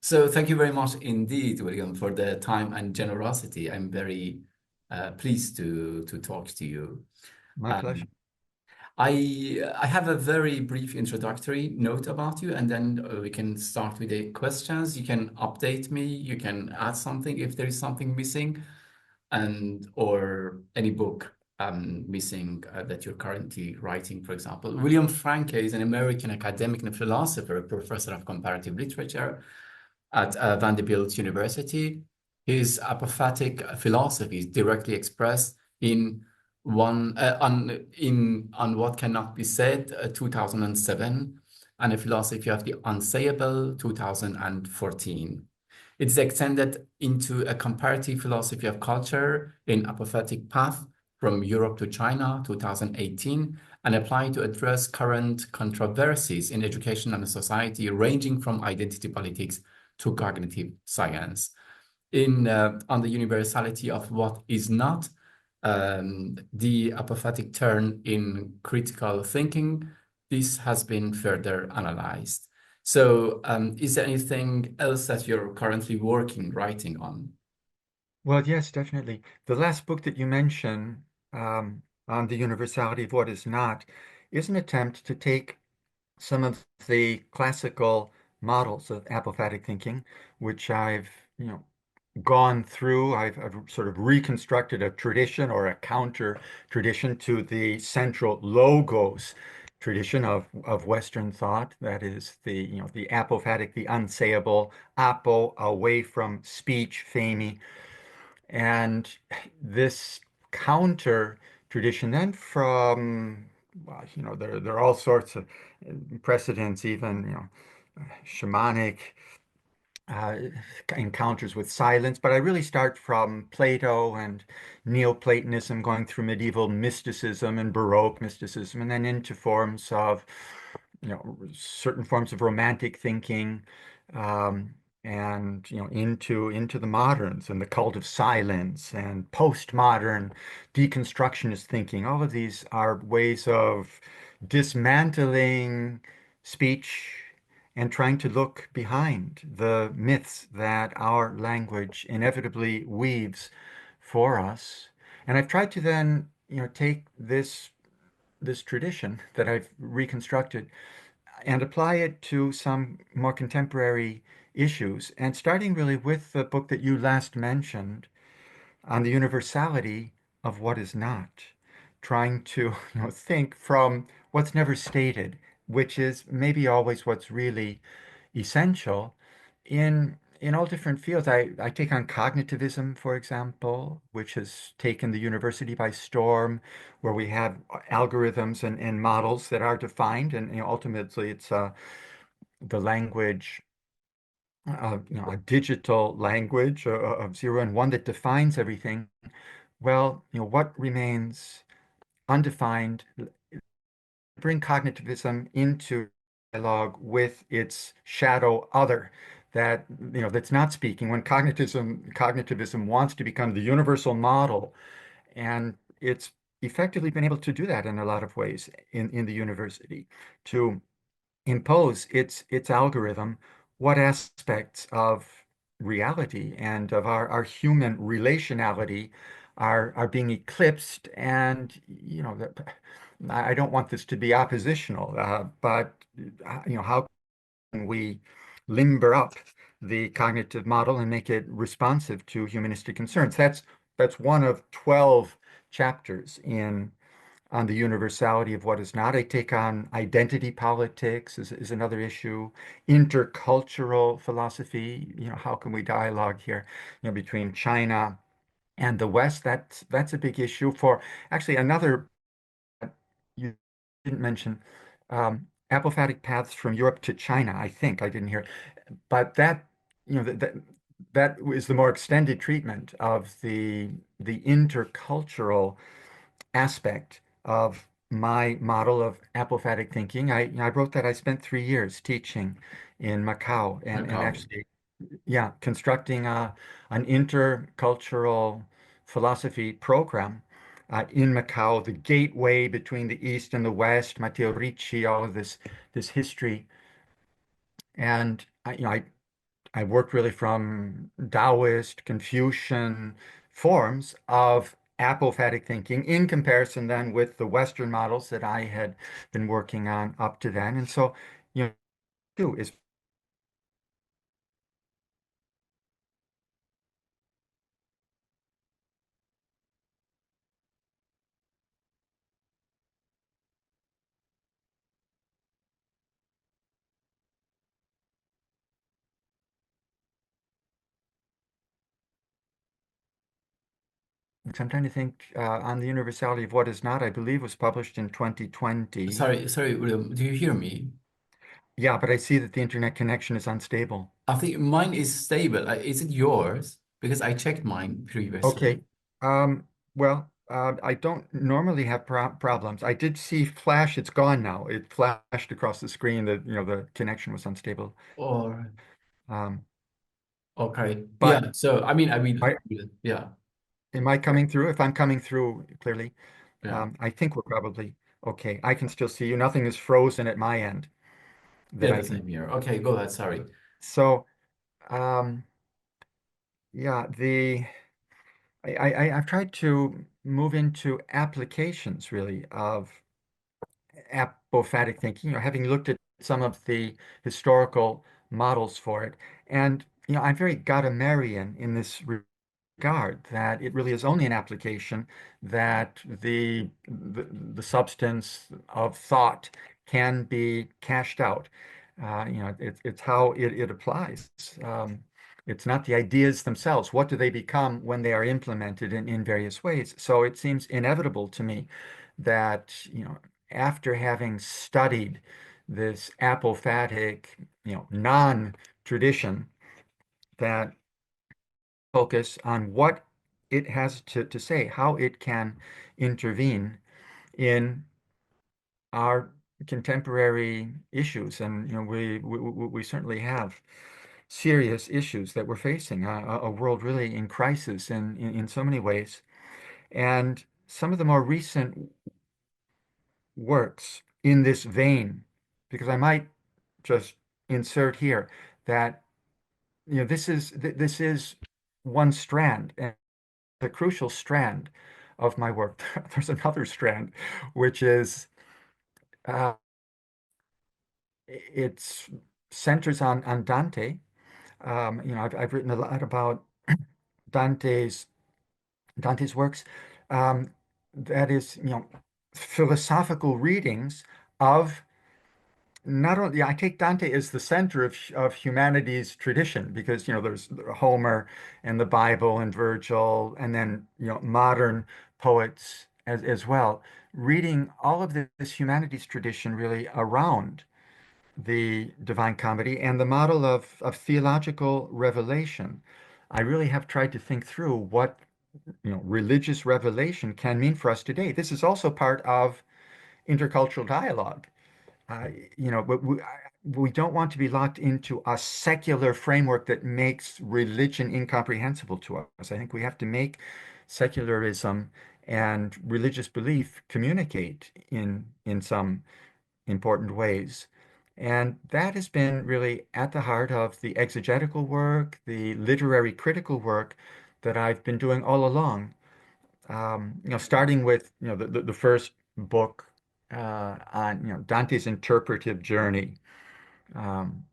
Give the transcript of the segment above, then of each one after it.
So thank you very much indeed, William, for the time and generosity. I'm very pleased to talk to you. My pleasure. Um, I have a very brief introductory note about you, and then we can start with the questions. You can update me. You can add something if there is something missing, and or any book missing that you're currently writing, for example. William Franke is an American academic and philosopher, professor of comparative literature at Vanderbilt University. His apophatic philosophies directly expressed in on what cannot be said, 2007, and a philosophy of the unsayable, 2014. It is extended into a comparative philosophy of culture in Apophatic Path from Europe to China, 2018, and applied to address current controversies in education and society, ranging from identity politics to cognitive science. In On the Universality of What Is Not, the apophatic turn in critical thinking, this has been further analyzed. So, is there anything else that you're currently writing on? Well, yes, definitely. The last book that you mentioned, on the universality of what is not, is an attempt to take some of the classical models of apophatic thinking, which I've, gone through. I've sort of reconstructed a tradition or a counter tradition to the central logos tradition of Western thought. That is the apophatic, the unsayable, apo, away from speech, pheme. And this counter tradition then from, well, there are all sorts of precedents, even, shamanic uh, encounters with silence, but I really start from Plato and Neoplatonism, going through medieval mysticism and Baroque mysticism, and then into forms of, certain forms of romantic thinking, um, and into the moderns and the cult of silence and postmodern deconstructionist thinking. All of these are ways of dismantling speech and trying to look behind the myths that our language inevitably weaves for us. And I've tried to then, take this tradition that I've reconstructed and apply it to some more contemporary issues. And starting really with the book that you last mentioned, On the Universality of What Is Not, trying to, think from what's never stated, which is maybe always what's really essential in all different fields. I take on cognitivism, for example, which has taken the university by storm, where we have algorithms and models that are defined, and ultimately it's the language, a digital language of zero and one that defines everything. Well, what remains undefined, bring cognitivism into dialogue with its shadow other that that's not speaking when cognitivism wants to become the universal model, and it's effectively been able to do that in a lot of ways in the university to impose its algorithm, what aspects of reality and of our human relationality are being eclipsed. And I don't want this to be oppositional, but how can we limber up the cognitive model and make it responsive to humanistic concerns? That's one of 12 chapters in On the Universality of What Is Not. I take on identity politics is another issue, intercultural philosophy. How can we dialogue here, between China and the West? That's a big issue. For actually another you didn't mention, apophatic paths from Europe to China. I think I didn't hear, but that that is the more extended treatment of the intercultural aspect of my model of apophatic thinking. I wrote that. I spent 3 years teaching in Macau and Macau. actually, yeah, constructing an intercultural philosophy program in Macau, the gateway between the East and the West, Matteo Ricci, all of this history. And I I worked really from Taoist, Confucian forms of apophatic thinking in comparison then with the Western models that I had been working on up to then. And so, you know, too, is I'm trying to think on the universality of what is not, I believe was published in 2020. Sorry, William, do you hear me? Yeah, but I see that the internet connection is unstable. I think mine is stable. Is it yours? Because I checked mine previously. Okay. Well, I don't normally have problems. I did see flash. It's gone now. It flashed across the screen that, the connection was unstable. Or Um, okay, yeah. but So I mean, I, yeah, am I coming through? If I'm coming through clearly, yeah, I think we're probably okay. I can still see you. Nothing is frozen at my end that yeah. I The can. same here. Okay, go ahead. Sorry. So, um, yeah, I've tried to move into applications really of apophatic thinking, having looked at some of the historical models for it. And, I'm very Gadamerrian in this regard, that it really is only an application that the substance of thought can be cashed out. It's how it applies. It's not the ideas themselves. What do they become when they are implemented in various ways? So it seems inevitable to me that, after having studied this apophatic, non-tradition, that focus on what it has to say, how it can intervene in our contemporary issues. And, we certainly have serious issues that we're facing, a world really in crisis in so many ways. And some of the more recent works in this vein, because I might just insert here that this is one strand, and the crucial strand of my work. There's another strand, which is uh, it centers on Dante. I've written a lot about Dante's Dante's works. Um, that is, philosophical readings of not only, I take Dante as the center of humanity's tradition because, there's Homer and the Bible and Virgil and then, modern poets as well. Reading all of this humanities tradition really around the Divine Comedy and the model of theological revelation. I really have tried to think through what, religious revelation can mean for us today. This is also part of intercultural dialogue. Uh, but we don't want to be locked into a secular framework that makes religion incomprehensible to us. I think we have to make secularism and religious belief communicate in some important ways. And that has been really at the heart of the exegetical work, the literary critical work that I've been doing all along. Starting with the first book on Dante's interpretive journey. Um,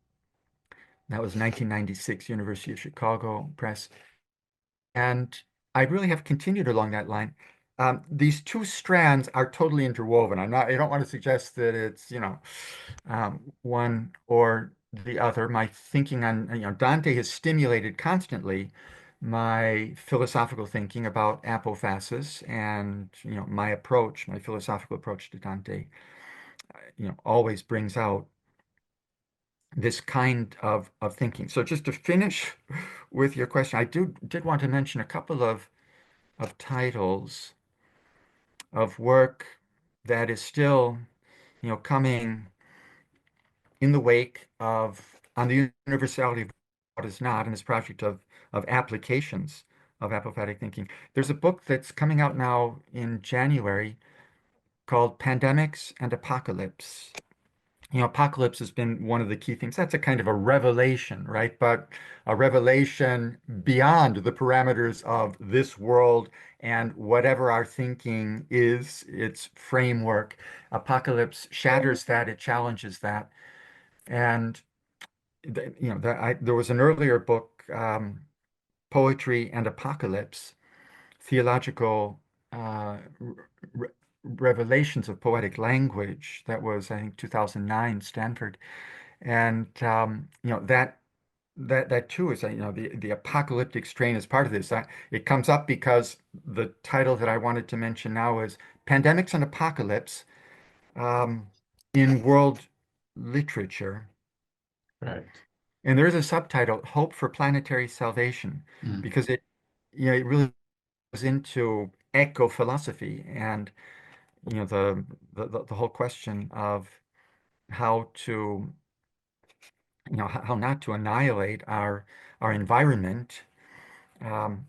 that was 1996, University of Chicago Press, and I really have continued along that line. These two strands are totally interwoven. I don't want to suggest that it's one or the other. My thinking on Dante has stimulated constantly my philosophical thinking about apophasis and my philosophical approach to Dante, always brings out this kind of thinking. So just to finish with your question, I did want to mention a couple of titles of work that is still, coming in the wake of On the Universality of What Is Not in this project of applications of apophatic thinking. There's a book that's coming out now in January called Pandemics and Apocalypse. apocalypse has been one of the key things. That's a kind of a revelation, right? But a revelation beyond the parameters of this world and whatever our thinking is, its framework. Apocalypse shatters that, it challenges that. And there was an earlier book, Poetry and Apocalypse, theological re revelations of poetic language. That was, I think, 2009, Stanford. And that too is the apocalyptic strain is part of this. It comes up because the title that I wanted to mention now is Pandemics and Apocalypse um, in World Literature. Right. And there is a subtitle, Hope for Planetary Salvation, Mm. because it really goes into eco-philosophy and the whole question of how to how not to annihilate our environment. Um,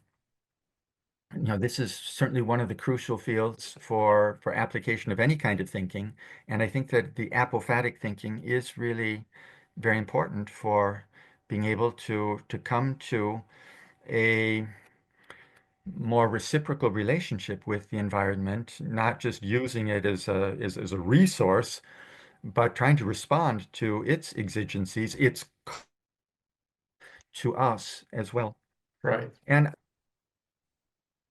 this is certainly one of the crucial fields for application of any kind of thinking, and I think that the apophatic thinking is really very important for being able to come to a more reciprocal relationship with the environment, not just using it as a resource, but trying to respond to its exigencies, its to us as well. Right. And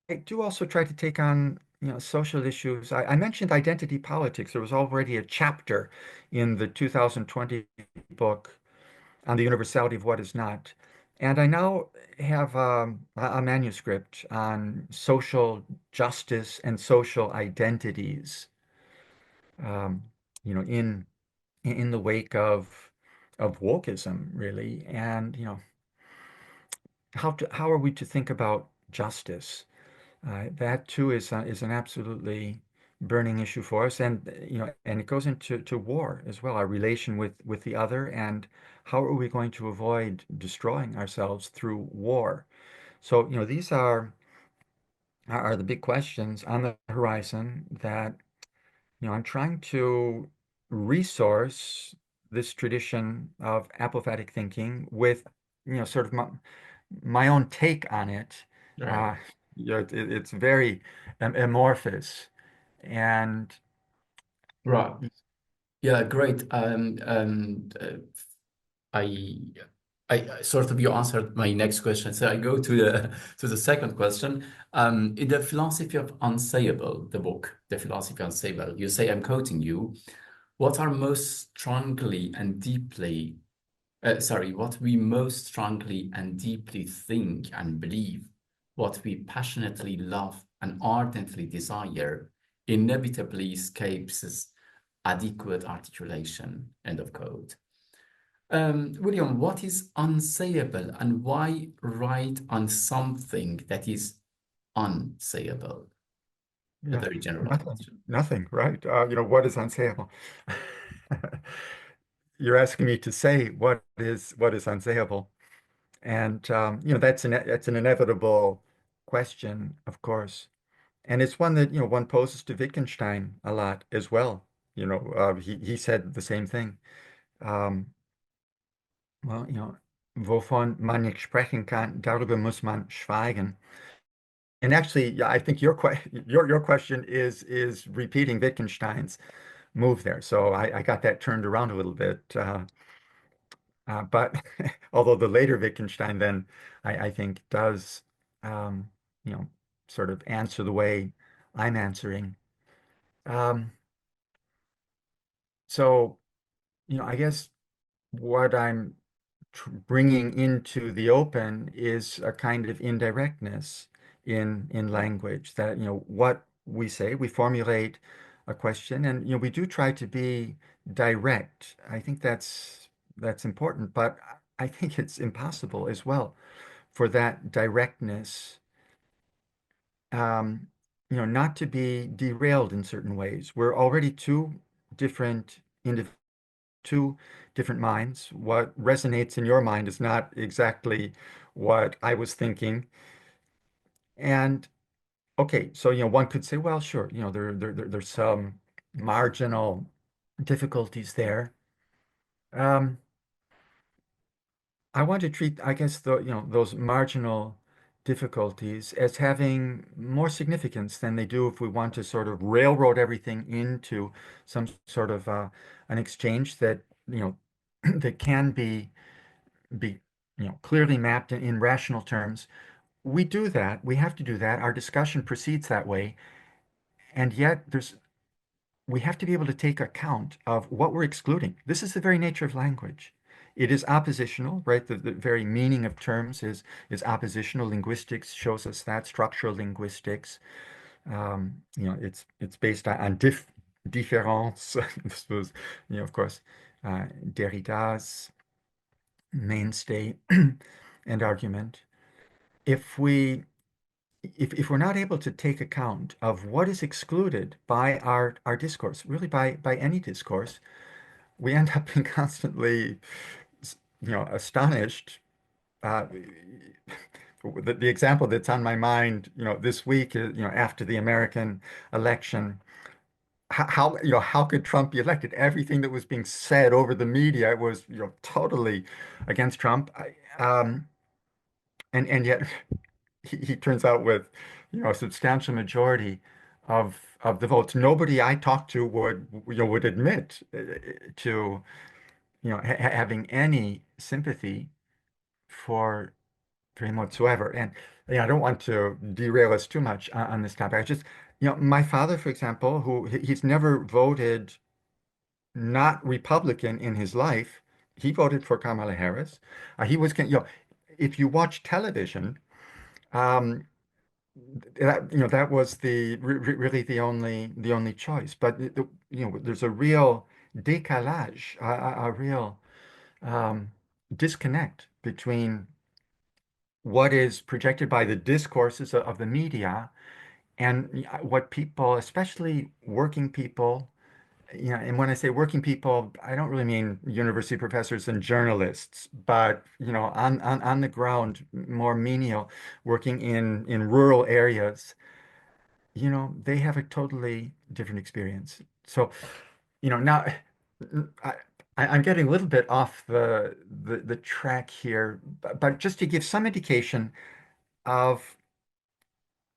I do also try to take on, social issues. I mentioned identity politics. There was already a chapter in the 2020 book on the universality of what is not. And I now have a manuscript on social justice and social identities, um, you know, in in the wake of wokeism, really. And, how are we to think about justice? That too is an absolutely burning issue for us, and and it goes into war as well, our relation with the other, and how are we going to avoid destroying ourselves through war? So, these are the big questions on the horizon that I'm trying to resource this tradition of apophatic thinking with, sort of my own take on it. Right. Uh, it's very amorphous, and Right. Yeah, great. I, sort of you answered my next question. So I go to the second question. In the philosophy of unsayable, the book, the philosophy of unsayable, you say, I'm quoting you, what are most strongly and deeply, sorry, what we most strongly and deeply think and believe, what we passionately love and ardently desire, inevitably escapes adequate articulation. End of quote. William, what is unsayable and why write on something that is unsayable? A yeah, very general nothing, question. nothing, right? What is unsayable? You're asking me to say what is unsayable, and that's an inevitable question, of course. And it's one that, one poses to Wittgenstein a lot as well. He said the same thing. Um, well, wovon man nicht sprechen kann, darüber muss man schweigen. And actually, yeah, I think your question is repeating Wittgenstein's move there. So I got that turned around a little bit. But although the later Wittgenstein then I think does um, you know sort of answer the way I'm answering. Um, so I guess what I'm bringing into the open is a kind of indirectness in language that what we say, we formulate a question, and we do try to be direct. I think that's important, but I think it's impossible as well for that directness, um, not to be derailed in certain ways. We're already different individuals, two different minds. What resonates in your mind is not exactly what I was thinking. And okay, so one could say, well, sure, there's some marginal difficulties there. Um, I want to treat, I guess, those marginal difficulties as having more significance than they do if we want to sort of railroad everything into some sort of an exchange that, that can be, clearly mapped in rational terms. We do that. We have to do that. Our discussion proceeds that way. And yet we have to be able to take account of what we're excluding. This is the very nature of language. It is oppositional, right? The very meaning of terms is oppositional. Linguistics shows us that. Structural linguistics, it's based on différence. This was, of course, Derrida's mainstay and argument. If we if we're not able to take account of what is excluded by our discourse, really by any discourse, we end up being constantly, astonished. Uh, the example that's on my mind, this week is, after the American election, how could Trump be elected? Everything that was being said over the media was, totally against Trump. And yet he turns out with, a substantial majority of the votes. Nobody I talked to would admit to, having any sympathy for him whatsoever. And I don't want to derail us too much on this topic. I just, my father, for example, who he's never voted not Republican in his life, he voted for Kamala Harris. He was, if you watch television, um, that was really the only choice. But there's a real décalage, a real disconnect between what is projected by the discourses of the media and what people, especially working people, and when I say working people, I don't really mean university professors and journalists, but on the ground, more menial, working in rural areas, they have a totally different experience. So, now I, I'm getting a little bit off the track here, but just to give some indication of,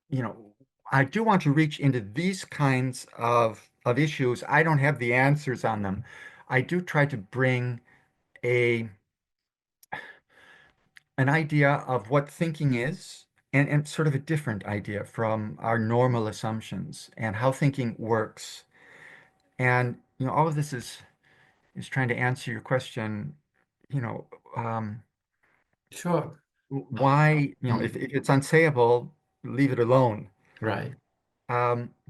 you know, I do want to reach into these kinds of issues. I don't have the answers on them. I do try to bring a an idea of what thinking is and sort of a different idea from our normal assumptions and how thinking works. And all of this is trying to answer your question, you know, um, Sure. why, if, Mm, if it's unsayable, leave it alone. right.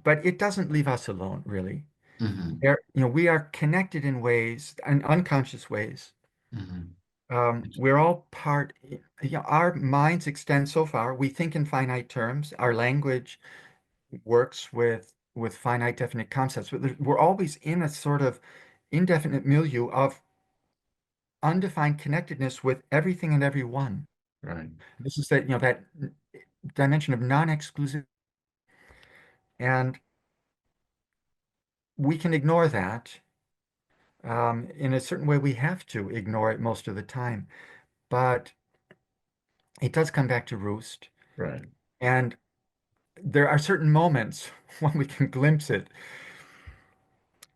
But it doesn't leave us alone, really. Hmm. We are connected in ways, in unconscious ways. Hmm. We're all part, our minds extend so far. We think in finite terms. Our language works with finite, definite concepts. But we're always in a sort of indefinite milieu of undefined connectedness with everything and everyone. Right. This is that dimension of non-exclusivity. And we can ignore that. In a certain way, we have to ignore it most of the time. But it does come back to roost. Right. And there are certain moments when we can glimpse it.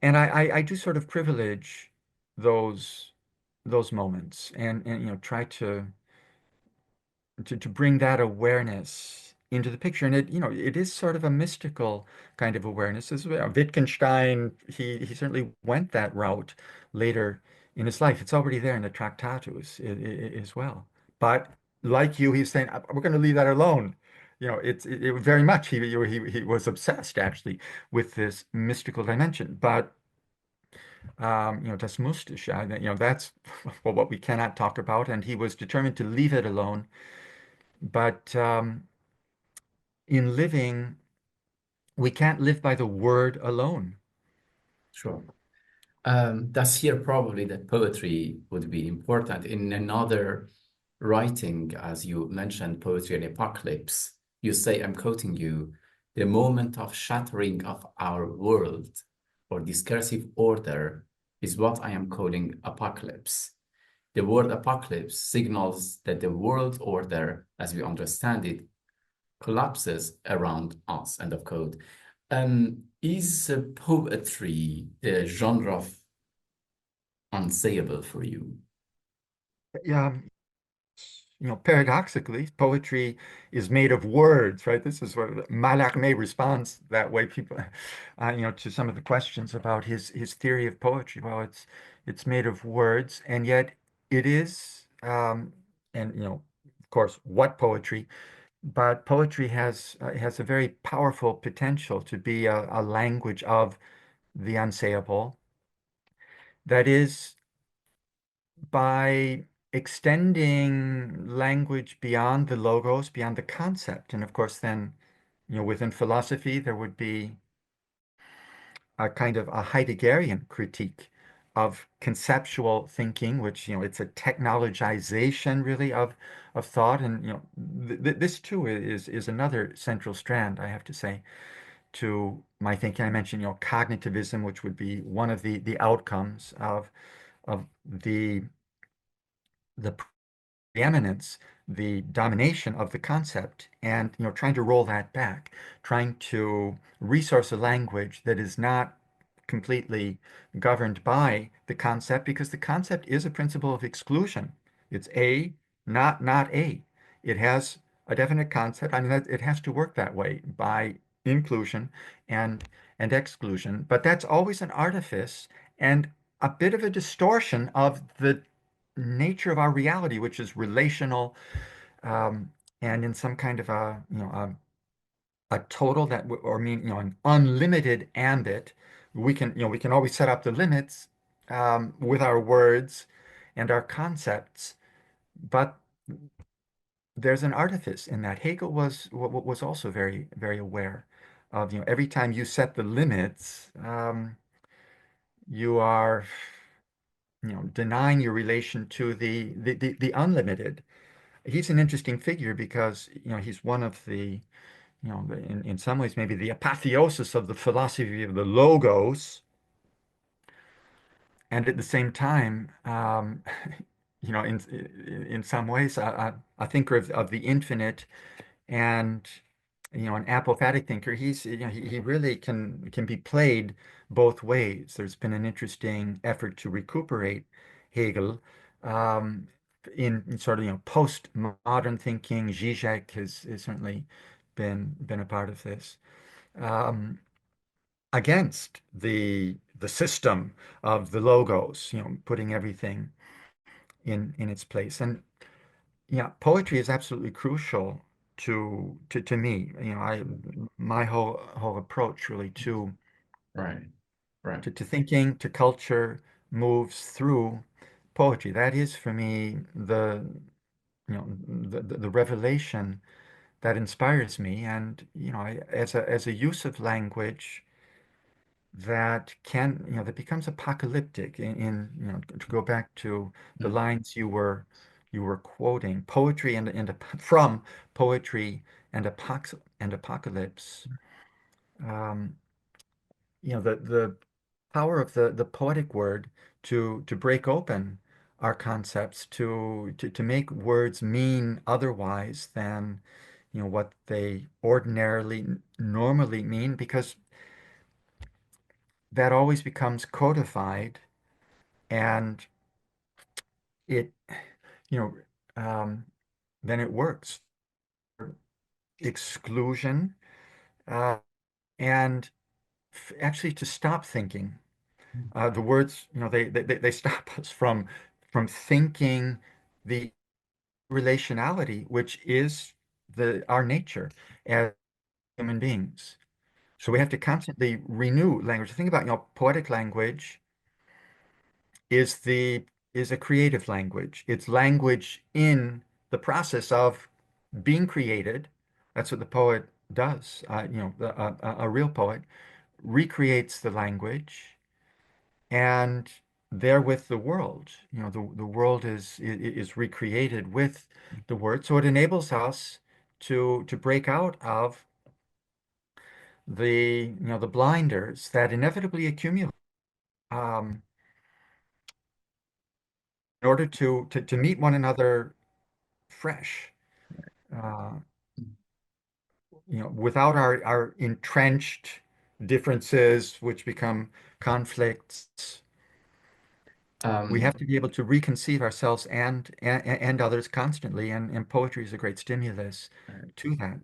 And I do sort of privilege those those moments and try to bring that awareness into the picture. And it is sort of a mystical kind of awareness as well. Wittgenstein, he certainly went that route later in his life. It's already there in the Tractatus as well. But like you, he's saying, we're going to leave that alone." It very much he was obsessed actually with this mystical dimension. But das Mystische, that's well, what we cannot talk about, and he was determined to leave it alone. But in living, we can't live by the word alone. Sure. That's here probably that poetry would be important. In another writing, as you mentioned, poetry and apocalypse, you say, I'm quoting you, the moment of shattering of our world or discursive order is what I am calling apocalypse. The word apocalypse signals that the world order, as we understand it, collapses around us. End of quote. Is poetry the genre of unsayable for you? Yeah, paradoxically, poetry is made of words, right? This is what Mallarmé responds that way. People, to some of the questions about his theory of poetry. Well, it's made of words, and yet it is, and of course, what poetry? But poetry has a very powerful potential to be a language of the unsayable. That is by extending language beyond the logos, beyond the concept. And of course, then, within philosophy, there would be a kind of a Heideggerian critique of conceptual thinking, which, it's a technologization really of thought. And, this too is another central strand, I have to say, to my thinking. I mentioned, cognitivism, which would be one of the outcomes of the preeminence, the domination of the concept, and trying to roll that back, trying to resource a language that is not completely governed by the concept, because the concept is a principle of exclusion. It's A, not A. It has a definite concept. I mean, it has to work that way by inclusion and exclusion. But that's always an artifice and a bit of a distortion of the nature of our reality, which is relational, um, and in some kind of a total that, or mean, an unlimited ambit. We can always set up the limits with our words and our concepts, but there's an artifice in that. Hegel was also very, very aware of, every time you set the limits, you are, denying your relation to the unlimited. He's an interesting figure because he's one of the in some ways maybe the apotheosis of the philosophy of the logos, and at the same time in some ways a thinker of the infinite, and an apophatic thinker. He's he really can be played both ways. There's been an interesting effort to recuperate Hegel um, in sort of post-modern thinking. Zizek has certainly been a part of this against the system of the logos, putting everything in its place. And yeah, poetry is absolutely crucial to me. My whole approach really Right, right. to thinking, to culture moves through poetry. That is for me the revelation that inspires me. And as a use of language that that becomes apocalyptic to go back to the Mm, lines you were quoting, poetry and from poetry and apocalypse. um the power of the poetic word to break open our concepts, to make words mean otherwise than what they ordinarily normally mean, because that always becomes codified, and it, you know, um, then it works. Exclusion, uh, and actually to stop thinking. The words, they stop us from thinking the relationality, which is our nature as human beings. So we have to constantly renew language. Think about, poetic language is the is a creative language. It's language in the process of being created. That's what the poet does. A real poet recreates the language, and therewith the world. The world is recreated with the word. So it enables us to break out of the blinders that inevitably accumulate. Um, order to meet one another fresh, uh, without our entrenched differences, which become conflicts. We have Um, to be able to reconceive ourselves and others constantly, and poetry is a great stimulus to that.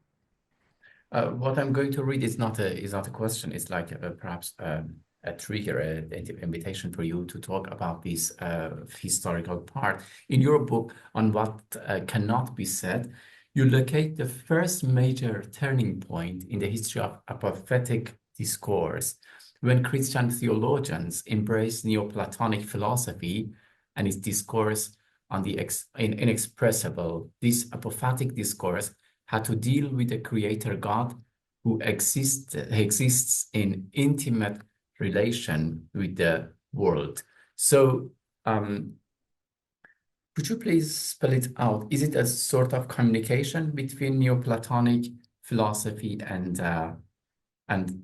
what I'm going to read is not a question. It's like perhaps a trigger, an invitation for you to talk about this historical part. In your book on what cannot be said, you locate the first major turning point in the history of apophatic discourse, when Christian theologians embraced Neoplatonic philosophy and its discourse on the inexpressible. This apophatic discourse had to deal with a creator God who exists in intimate relation with the world. So, um, could you please spell it out? Is it a sort of communication between Neoplatonic philosophy and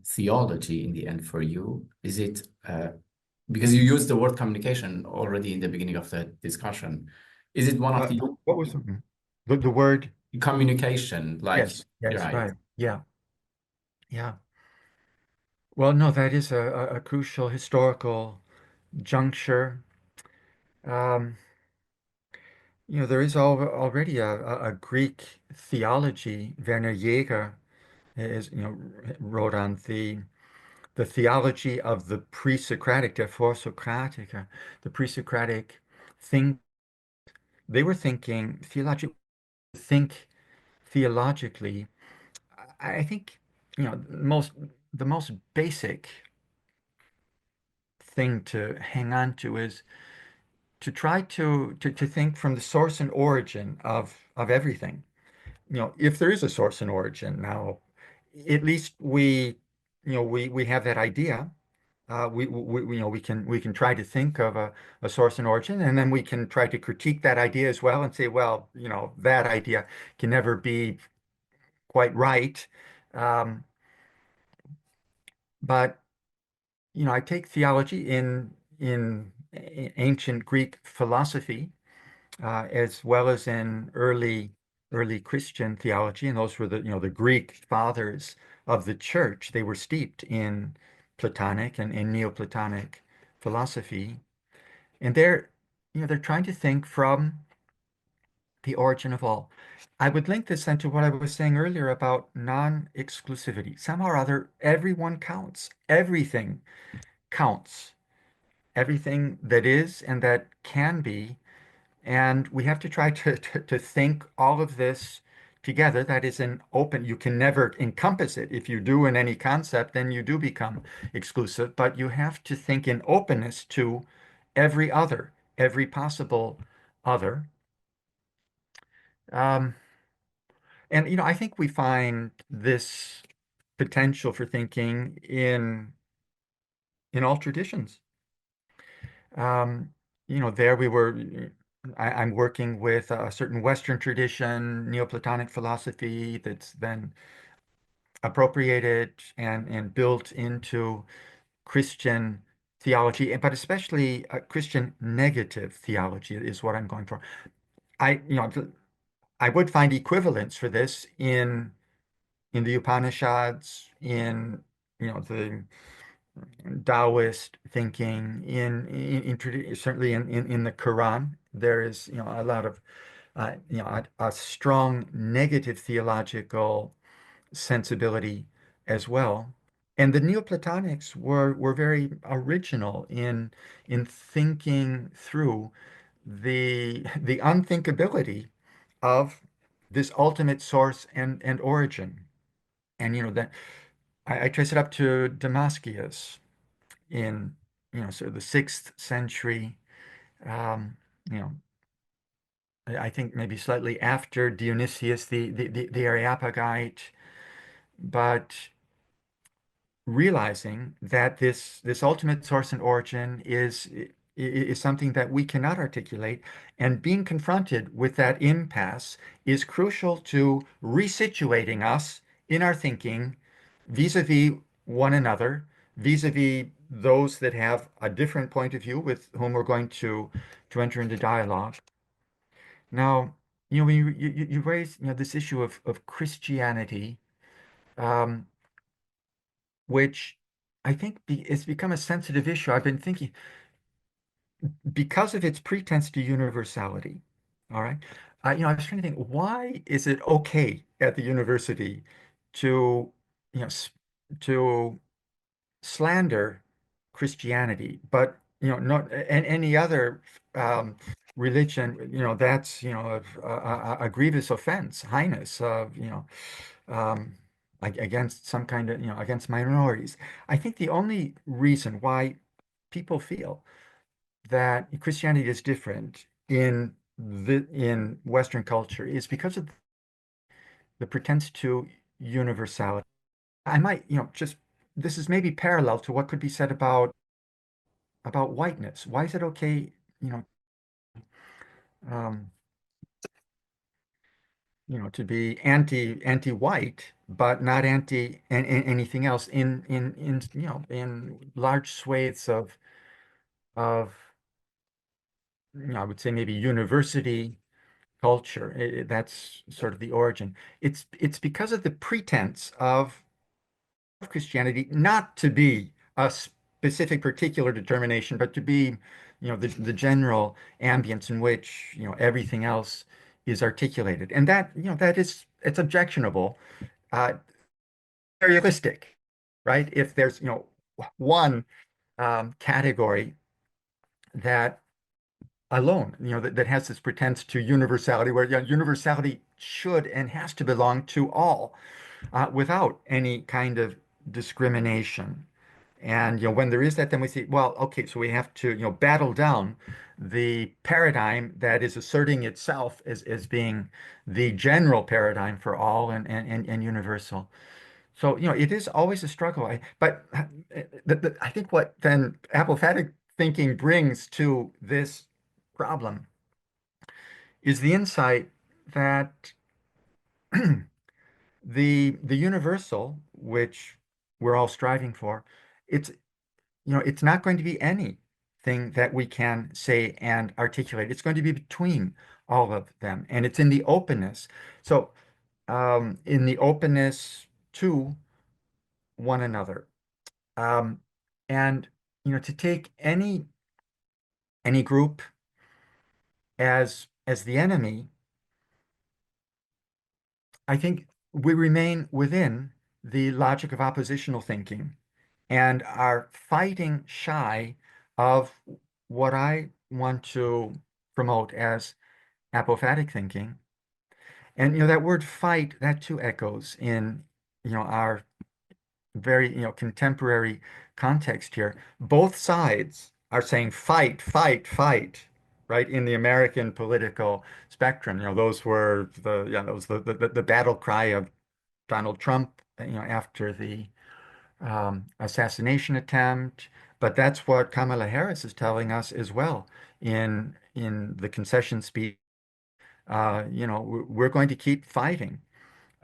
theology in the end for you? Is it because you used the word communication already in the beginning of the discussion? Is it one of the What was the word? communication, like, Yes, yes, right? right. Yeah, yeah. Well, no, that is a crucial historical juncture. Um, there is already a Greek theology. Werner Jaeger wrote on the theology of the pre-Socratic, der Vorsokratiker, the pre-Socratic think. They were thinking think theologically. I think, the most basic thing to hang on to is to try to think from the source and origin of everything. If there is a source and origin now, at least we have that idea. We can try to think of a source and origin, and then we can try to critique that idea as well and say, well, that idea can never be quite right. Um, but I take theology in ancient Greek philosophy, as well as in early Christian theology, and those were the Greek fathers of the church. They were steeped in Platonic and in Neoplatonic philosophy, and they're trying to think from the origin of all. I would link this then to what I was saying earlier about non-exclusivity. Somehow or other, everyone counts. Everything counts. Everything that is and that can be. And we have to try to think all of this together. That is an open, you can never encompass it. If you do in any concept, then you do become exclusive. But you have to think in openness to every other, every possible other. Um, and I think we find this potential for thinking in all traditions. Um, there we were. I'm working with a certain Western tradition, Neoplatonic philosophy, that's then appropriated and built into Christian theology, but especially Christian negative theology is what I'm going for. I would find equivalents for this in the Upanishads, in the Taoist thinking, certainly in the Quran. There is a lot of a strong negative theological sensibility as well. And the Neoplatonics were very original in thinking through the unthinkability of this ultimate source and origin. And that I trace it up to Damascus in sort of the sixth century. Um, you know, I think maybe slightly after Dionysius the Areopagite, but realizing that this ultimate source and origin is something that we cannot articulate, and being confronted with that impasse is crucial to resituating us in our thinking vis-a-vis one another, vis-a-vis those that have a different point of view with whom we're going to enter into dialogue. Now, when you raise, this issue of Christianity, um, which I think it's become a sensitive issue. I've been thinking because of its pretense to universality. All right. I was trying to think, why is it okay at the university to, you know, to slander Christianity, but not and any other um, religion, that's a grievous offense, heinous, um, against some kind of, against minorities. I think the only reason why people feel that Christianity is different in Western culture is because of the pretense to universality. I might, just this is maybe parallel to what could be said about whiteness. Why is it okay, you know, um, to be anti-white, but not anti anything else in large swathes of I would say maybe university culture. That's sort of the origin. It's because of the pretense of Christianity not to be a specific particular determination, but to be, the general ambience in which, everything else is articulated. And that, it's objectionable, uh, realistic, right? If there's, one category that alone, that has this pretense to universality, where, universality should and has to belong to all, without any kind of discrimination. And when there is that, then we see, well, okay, so we have to battle down the paradigm that is asserting itself as being the general paradigm for all and universal. So it is always a struggle. But I think what then apophatic thinking brings to this problem is the insight that the universal, which we're all striving for, it's it's not going to be anything that we can say and articulate. It's going to be between all of them, and it's in the openness. So, in the openness to one another, um, and to take any group as the enemy, I think we remain within the logic of oppositional thinking and are fighting shy of what I want to promote as apophatic thinking. And that word fight, that too echoes in our very contemporary context here. Both sides are saying fight, fight, fight, right? In the American political spectrum, those were the battle cry of Donald Trump, after the assassination attempt. But that's what Kamala Harris is telling us as well in the concession speech. We're going to keep fighting.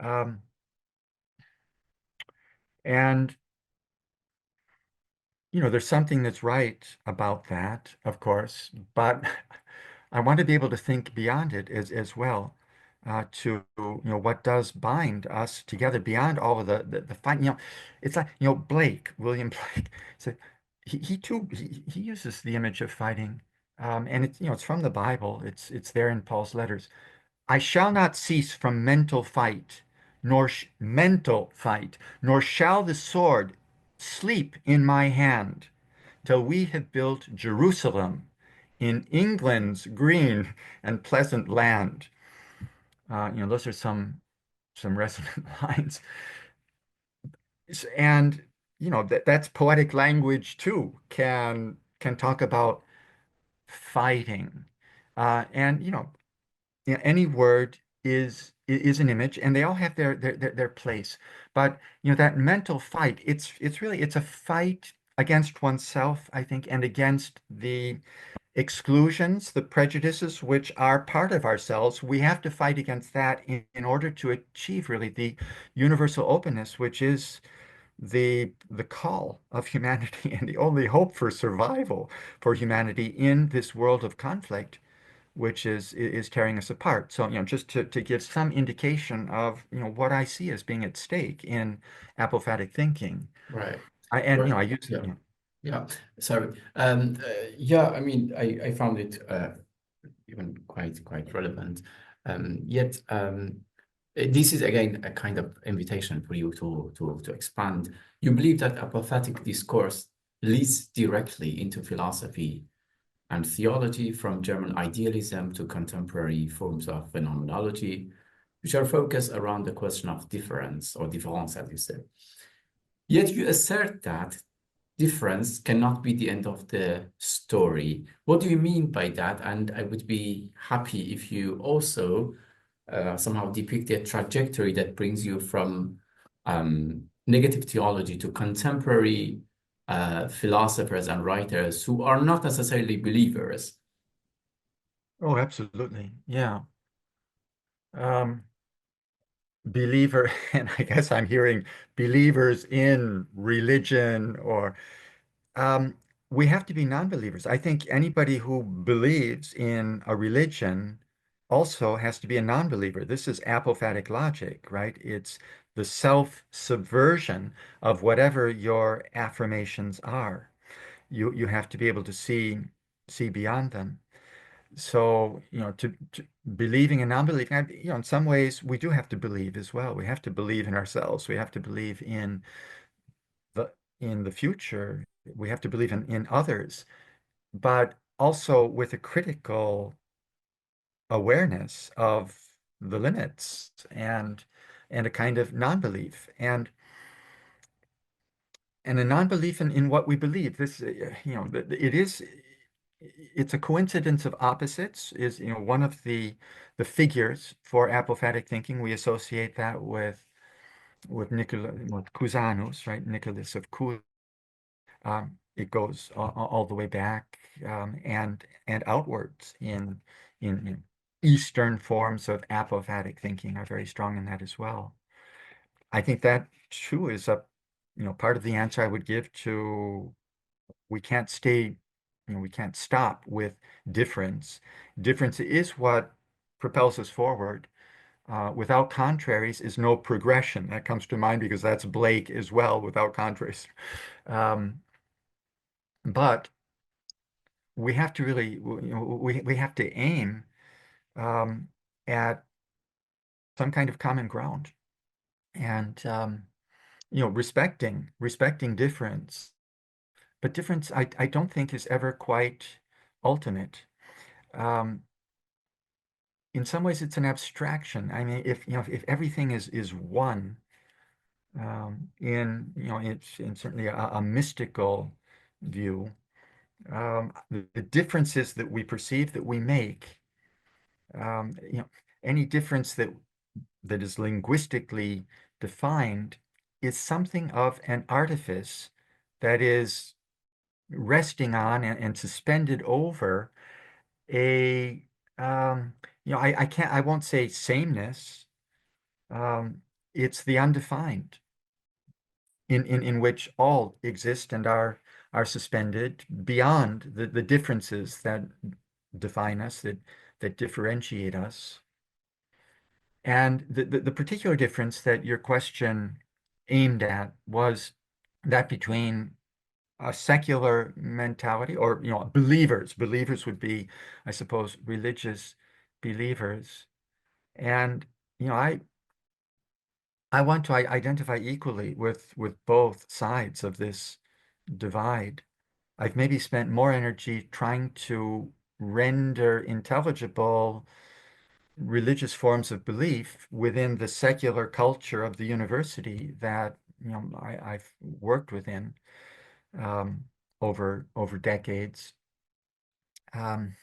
Um, and there's something that's right about that, of course, but I want to be able to think beyond it as well, to what does bind us together beyond all of the fight. It's like William Blake. So he too he uses the image of fighting, and it's from the Bible. It's there in Paul's letters. I shall not cease from mental fight, nor shall the sword sleep in my hand till we have built Jerusalem in England's green and pleasant land. Those are some resonant lines. And that's poetic language too, can talk about fighting. And any word is an image, and they all have their place. But that mental fight, it's a fight against oneself, I think, and against the exclusions, the prejudices which are part of ourselves. We have to fight against that in order to achieve really the universal openness, which is the call of humanity and the only hope for survival for humanity in this world of conflict, which is tearing us apart. So, just to give some indication of, what I see as being at stake in apophatic thinking. Right. And, Right. I use, Yeah. Yeah. Sorry. Yeah, I mean, I found it even quite relevant. Yet this is again a kind of invitation for you to expand. You believe that apophatic discourse leads directly into philosophy and theology, from German idealism to contemporary forms of phenomenology, which are focused around the question of difference or difference, as you say. Yet you assert that difference cannot be the end of the story. What do you mean by that? And I would be happy if you also somehow depict a trajectory that brings you from negative theology to contemporary philosophers and writers who are not necessarily believers. oh, absolutely. Yeah. Um, Believer, and I guess I'm hearing believers in religion or Um, we have to be non-believers. I think anybody who believes in a religion also has to be a non-believer. This is apophatic logic, right? It's the self-subversion of whatever your affirmations are. You have to be able to see beyond them. So, to believing and non-believing, in some ways we do have to believe as well. We have to believe in ourselves. We have to believe the in the future. We have to believe in others, but also with a critical awareness of the limits and a kind of non-belief and a non-belief in what we believe. This, it's a coincidence of opposites is, one of the figures for apophatic thinking. We associate that with Cusanus, right? Nicholas of Cusa. It goes all the way back and outwards in Eastern forms of apophatic thinking are very strong in that as well. I think that too is part of the answer I would give to we can't stay, we can't stop with difference. Difference is what propels us forward. Without contraries is no progression. That comes to mind because that's Blake as well, without contraries. Um, but we have to really, we have to aim at some kind of common ground and, respecting difference. But difference, I don't think is ever quite ultimate. Um, in some ways, it's an abstraction. I mean, if everything is one, it's certainly a mystical view, the differences that we perceive that we make, any difference that is linguistically defined is something of an artifice that is resting on and suspended over a I won't say sameness. Um, it's the undefined in which all exist and are suspended beyond the differences that define us, that differentiate us. And the particular difference that your question aimed at was that between a secular mentality or, believers. Believers would be, I suppose, religious believers. And, I want to identify equally with both sides of this divide. I've maybe spent more energy trying to render intelligible religious forms of belief within the secular culture of the university that I've worked within um, over decades. Um,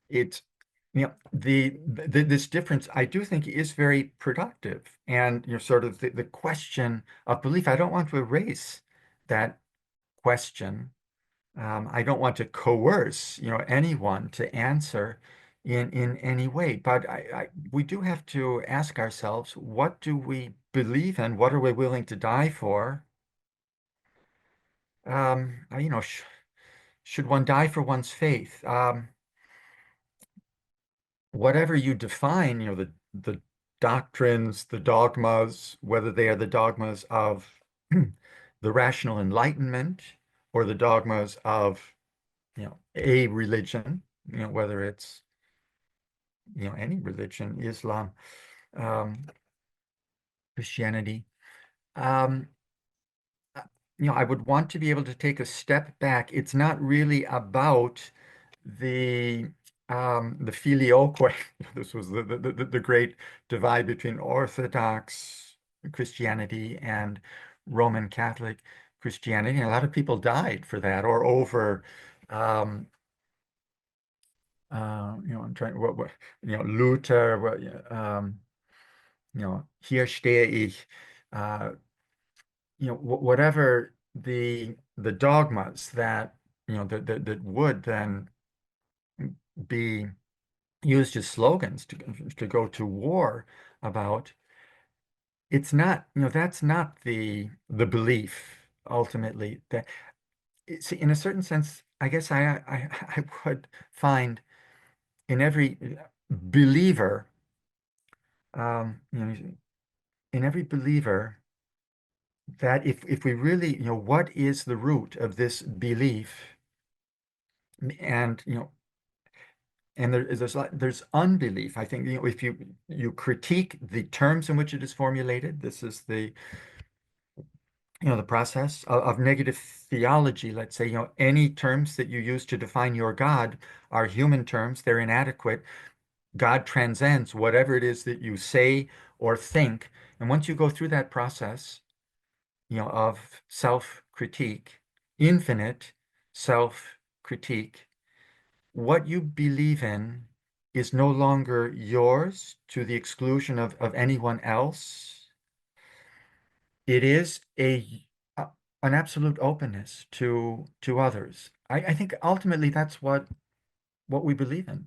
it's this difference I do think is very productive, and sort of the question of belief. I don't want to erase that question. I don't want to coerce, anyone to answer in any way. But we do have to ask ourselves, what do we believe in? What are we willing to die for? Sh should one die for one's faith? Whatever you define, the doctrines, the dogmas, whether they are the dogmas of the rational enlightenment or the dogmas of, a religion, whether it's, any religion, Islam, um, Christianity. Um, I would want to be able to take a step back. It's not really about the filioque. This was the great divide between Orthodox Christianity and Roman Catholic Christianity. And a lot of people died for that or over um, I'm trying Luther, hier stehe ich, uh, whatever the dogmas that that would then be used as slogans to go to war about. It's not, that's not the belief ultimately. That see, in a certain sense, I guess I would find in every believer, um, you know, in every believer that if we really, what is the root of this belief? And there's unbelief. I think if you critique the terms in which it is formulated, this is the process of negative theology. Let's say any terms that you use to define your God are human terms. They're inadequate. God transcends whatever it is that you say or think. And once you go through that process, of self-critique, infinite self-critique, what you believe in is no longer yours to the exclusion of anyone else. It is an absolute openness to others. I think ultimately that's what we believe in,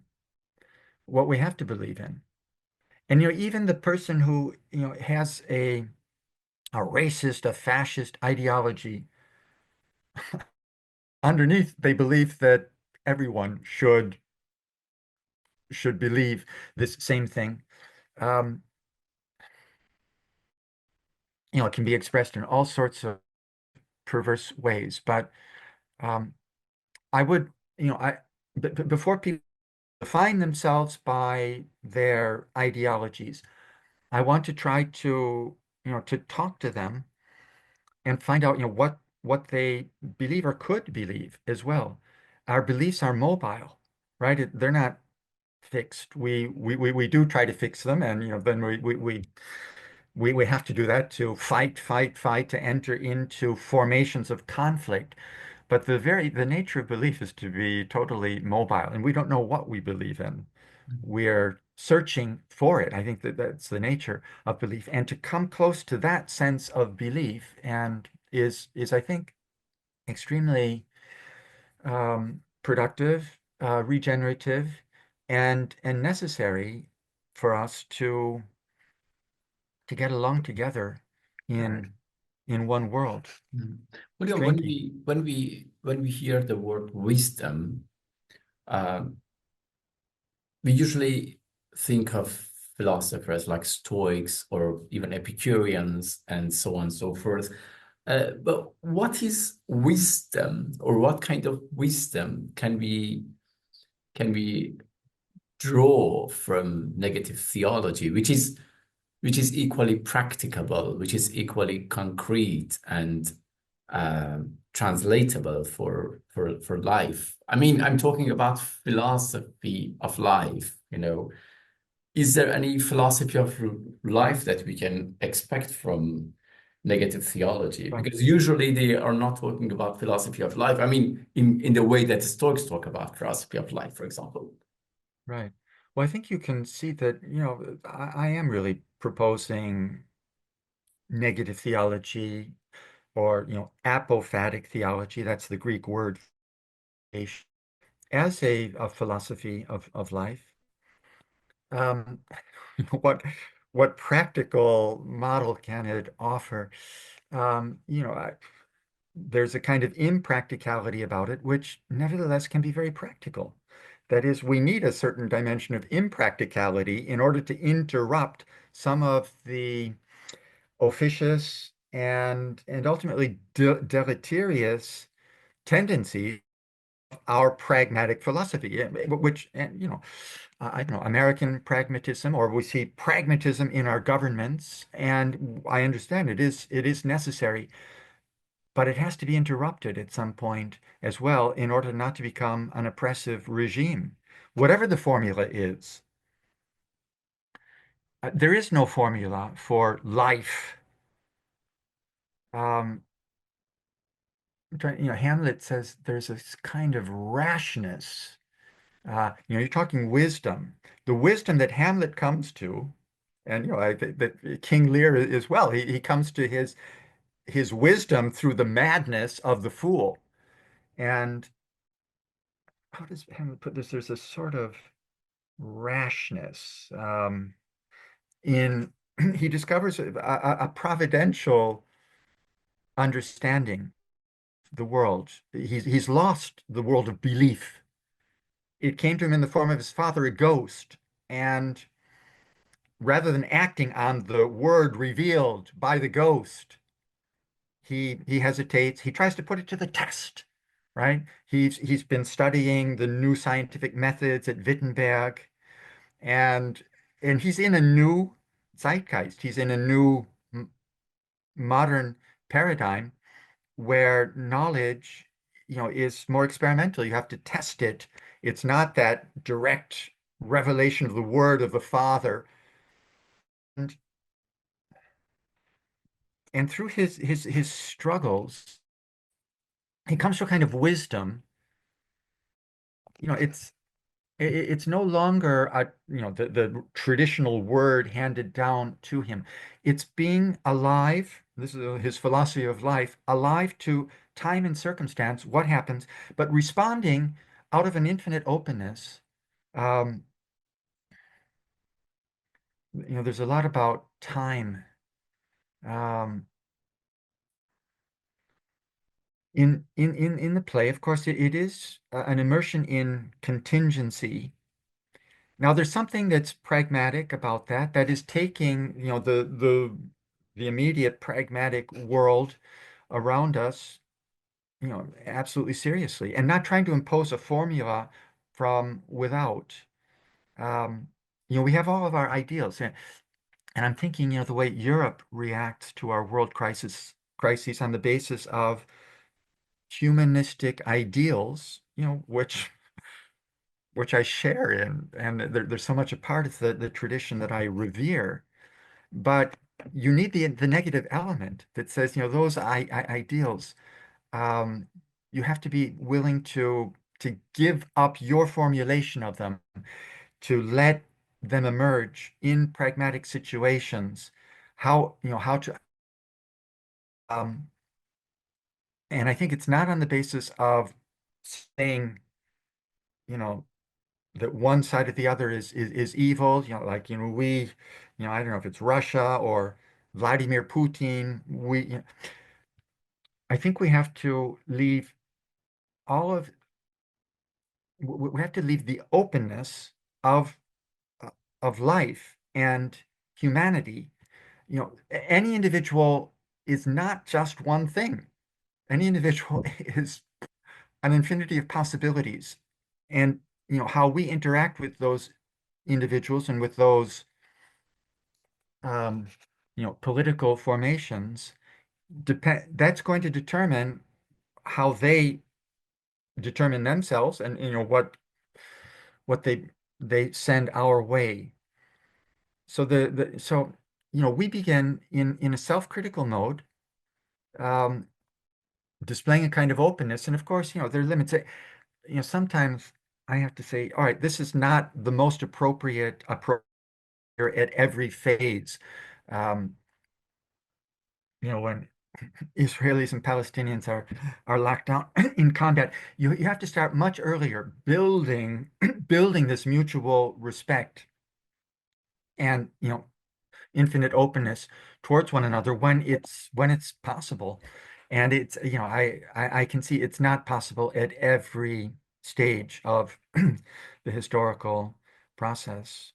what we have to believe in. And even the person who has a racist, a fascist ideology, underneath they believe that everyone should believe this same thing. Um, it can be expressed in all sorts of perverse ways, but um, I would, before people define themselves by their ideologies, I want to try to talk to them and find out, what they believe or could believe as well. Our beliefs are mobile, right? They're not fixed. We do try to fix them, and then we have to do that to fight to enter into formations of conflict. But the nature of belief is to be totally mobile, and we don't know what we believe in. We're searching for it. I think that that's the nature of belief, and to come close to that sense of belief and is I think extremely productive, regenerative, and necessary for us to get along together Right. in in one world. Mm. William, when Strangely, we hear the word wisdom, um, we usually think of philosophers like Stoics or even Epicureans and so on and so forth. But what is wisdom, or what kind of wisdom can we draw from negative theology, which is equally practicable, which is equally concrete and translatable for life? I mean, I'm talking about philosophy of life, Is there any philosophy of life that we can expect from negative theology? right, Because usually they are not talking about philosophy of life. I mean, in the way that the Stoics talk about philosophy of life, for example. right. Well, I think you can see that, I am really proposing negative theology or, apophatic theology. That's the Greek word as a philosophy of life. Um, what what practical model can it offer? There's a kind of impracticality about it, which nevertheless can be very practical. That is, we need a certain dimension of impracticality in order to interrupt some of the officious and ultimately deleterious tendencies of our pragmatic philosophy, which, and I don't know, American pragmatism, or we see pragmatism in our governments, and I understand it is necessary, but it has to be interrupted at some point as well in order not to become an oppressive regime. Whatever the formula is, there is no formula for life. Um, Hamlet says there's this kind of rashness. You're talking wisdom. The wisdom that Hamlet comes to, and I think that King Lear as well, he comes to his wisdom through the madness of the fool. And how does Hamlet put this? There's a sort of rashness in he discovers a providential understanding of the world. He's lost the world of belief. It came to him in the form of his father, a ghost, and rather than acting on the word revealed by the ghost, he hesitates. He tries to put it to the test, right? He's been studying the new scientific methods at Wittenberg, and and he's in a new zeitgeist. He's in a new modern paradigm where knowledge, is more experimental. You have to test it. It's not that direct revelation of the word of the Father. And and through his struggles, he comes to a kind of wisdom. It's no longer the traditional word handed down to him. It's being alive. This is his philosophy of life, alive to time and circumstance, what happens, but responding out of an infinite openness. Um, there's a lot about time. Um, in the play, of course, it is an immersion in contingency. Now, there's something that's pragmatic about that. That is taking, the immediate pragmatic world around us, absolutely seriously, and not trying to impose a formula from without. Um, we have all of our ideals, and I'm thinking, the way Europe reacts to our world crises on the basis of humanistic ideals, which I share in, and there's so much a part of the tradition that I revere. But you need the negative element that says, those ideals, um, you have to be willing to give up your formulation of them, to let them emerge in pragmatic situations. How to, um, and I think it's not on the basis of saying, you know, that one side or the other is evil, like, I don't know if it's Russia or Vladimir Putin. I think we have to leave all of, we have to leave the openness of uh, of life and humanity. Any individual is not just one thing. Any individual is an infinity of possibilities. And, how we interact with those individuals and with those um, political formations that's going to determine how they determine themselves, and what they send our way. So we begin in a self-critical mode, um, displaying a kind of openness, and of course, there are limits. Sometimes I have to say, all right, this is not the most appropriate approach at every phase. Um, when Israelis and Palestinians are locked down in combat, you have to start much earlier building building this mutual respect, and infinite openness towards one another when it's possible. And it's, you know, I can see it's not possible at every stage of the historical process.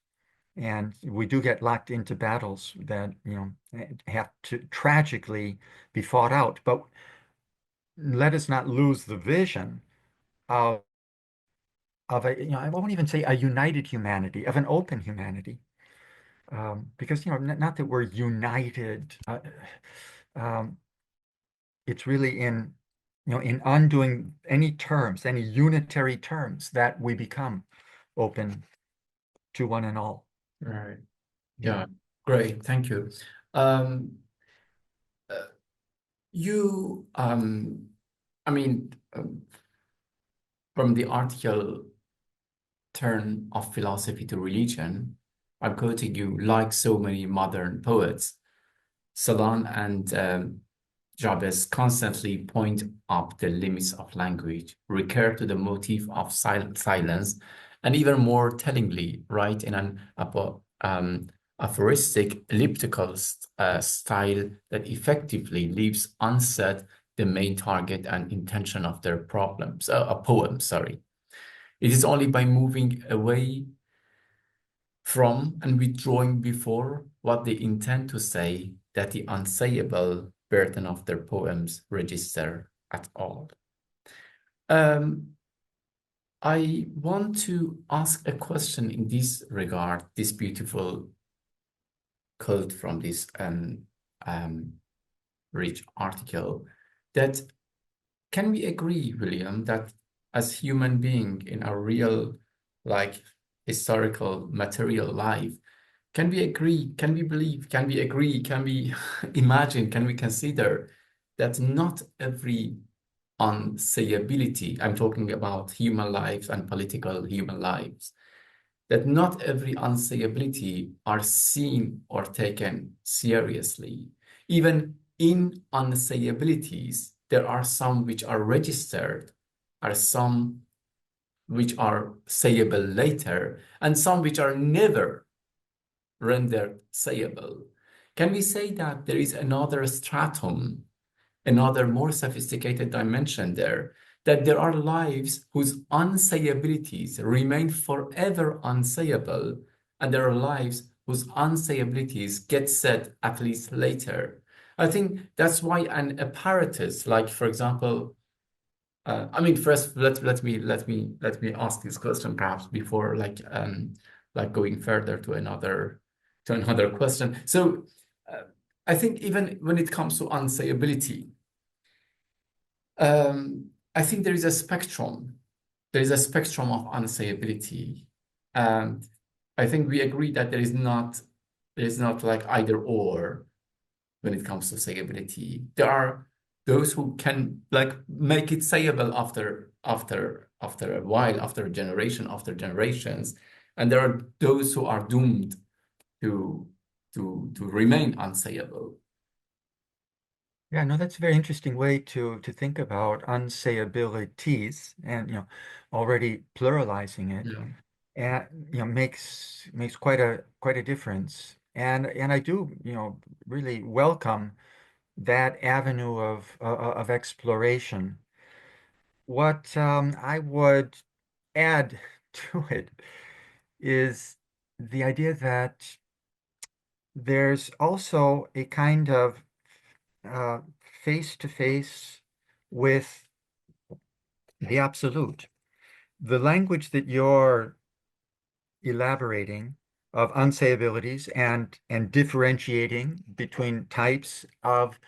And we do get locked into battles that, you know, have to tragically be fought out. But let us not lose the vision of a, you know, I won't even say a united humanity, of an open humanity. Because, you know, not that we're united, um, it's really in, you know, in undoing any terms, any unitary terms that we become open to one and all. Right. Yeah. Yeah. Great. Thank you. Um, uh, you, I mean, from the article Turn of Philosophy to Religion, I'm quoting you, like so many modern poets, Salon and Jabez constantly point up the limits of language, recur to the motif of silence, and even more tellingly, write in an aphoristic, elliptical style that effectively leaves unsaid the main target and intention of their problems, a poem, sorry. It is only by moving away from and withdrawing before what they intend to say that the unsayable burden of their poems register at all. Um, I want to ask a question in this regard, this beautiful quote from this um, rich article, that can we agree, William, that as human being in our real, like, historical material life, can we agree, can we believe, can we agree, can we imagine, can we consider that not every unsayability, I'm talking about human lives and political human lives, that not every unsayability are seen or taken seriously. Even in unsayabilities, there are some which are registered, are some which are sayable later, and some which are never rendered sayable. Can we say that there is another stratum, another more sophisticated dimension there, that there are lives whose unsayabilities remain forever unsayable, and there are lives whose unsayabilities get said at least later? I think that's why an apparatus, like for example, I mean, first let me ask this question perhaps before like going further to another question. So uh, I think even when it comes to unsayability, I think there is a spectrum. There is a spectrum of unsayability, and I think we agree that there is not like either or when it comes to sayability. There are those who can like make it sayable after a while, after a generation, after generations, and there are those who are doomed to to remain unsayable. Yeah, no, that's a very interesting way to think about unsayabilities and, you know, already pluralizing it. Yeah. And, you know, makes quite a difference. And I do, you know, really welcome that avenue of exploration. What I would add to it is the idea that there's also a kind of uh, face to face with the absolute. The language that you're elaborating of unsayabilities and differentiating between types of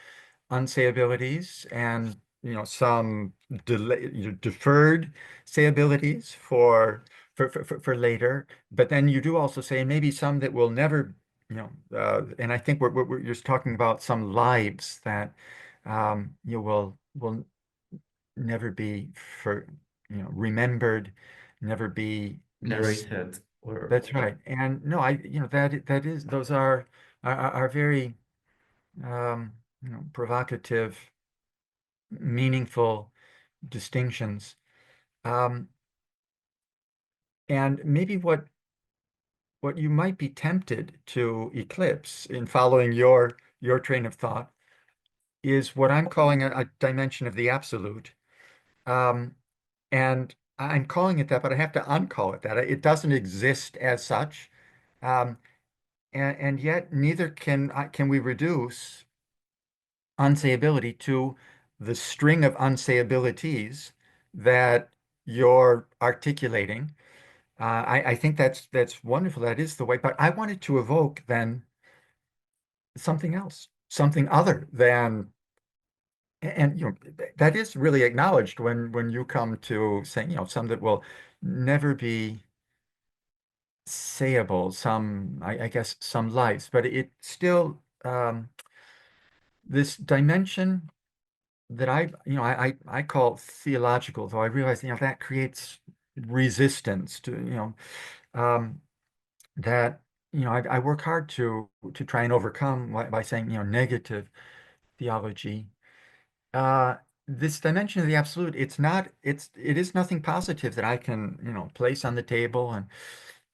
unsayabilities and, you know, some delay, deferred sayabilities for later, but then you do also say maybe some that will never, you know, and I think we're just talking about some lives that you will never be for, you know, remembered, never be. Narrated or That's right. And no, you know, that is, those are very, you know, provocative, meaningful distinctions. Um, and maybe what what you might be tempted to eclipse in following your train of thought is what I'm calling a dimension of the absolute. Um, and I'm calling it that, but I have to uncall it that. It doesn't exist as such. Um, and yet neither can we reduce unsayability to the string of unsayabilities that you're articulating. I think that's wonderful. That is the way. But I wanted to evoke then something else, something other than, and that is really acknowledged when you come to saying, some that will never be sayable, some, I guess, some lives, but it still, this dimension that I call theological, though I realize, that creates resistance to, um, that, I work hard to try and overcome by saying, negative theology. Uh, this dimension of the absolute, it is nothing positive that I can, place on the table.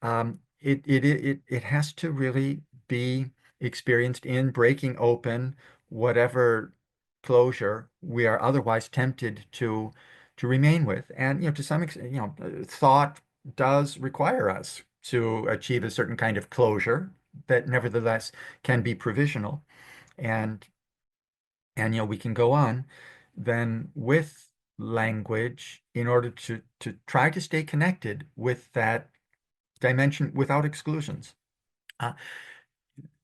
And it has to really be experienced in breaking open whatever closure we are otherwise tempted to remain with. And, to some extent, thought does require us to achieve a certain kind of closure that nevertheless can be provisional. And we can go on then with language in order to try to stay connected with that dimension without exclusions. Uh,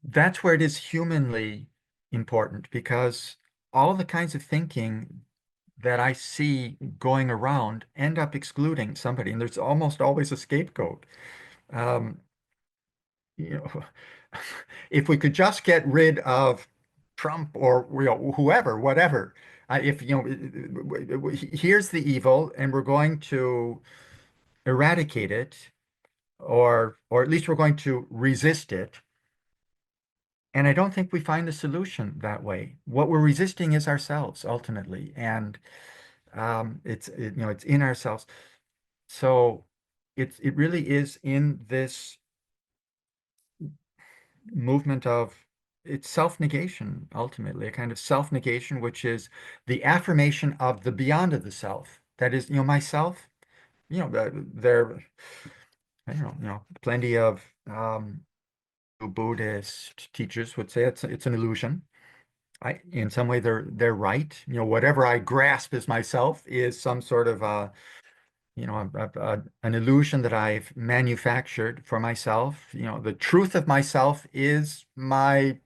that's where it is humanly important, because all the kinds of thinking that I see going around end up excluding somebody, and there's almost always a scapegoat. Um, you know, if we could just get rid of Trump or whoever, whatever, if here's the evil, and we're going to eradicate it, or at least we're going to resist it. And I don't think we find the solution that way. What we're resisting is ourselves ultimately, and it's in ourselves. So it really is in this movement of it's self-negation ultimately, a kind of self-negation, which is the affirmation of the beyond of the self. That is, myself. There, I don't know, plenty of Buddhist teachers would say it's an illusion. In some way, they're right. Whatever I grasp as myself is some sort of an illusion that I've manufactured for myself. The truth of myself is my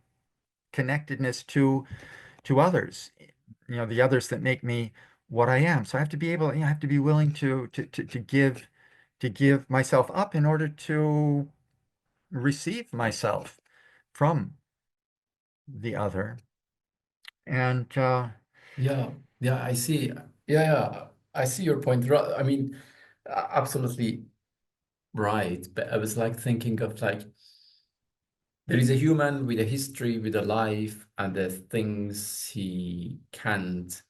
connectedness to others. The others that make me what I am. So I have to be able, I have to be willing to give myself up in order to receive myself from the other. And Yeah, yeah, I see. Yeah, I see your point. I mean, absolutely right. But I was like thinking of like there is a human with a history, with a life, and the things he can't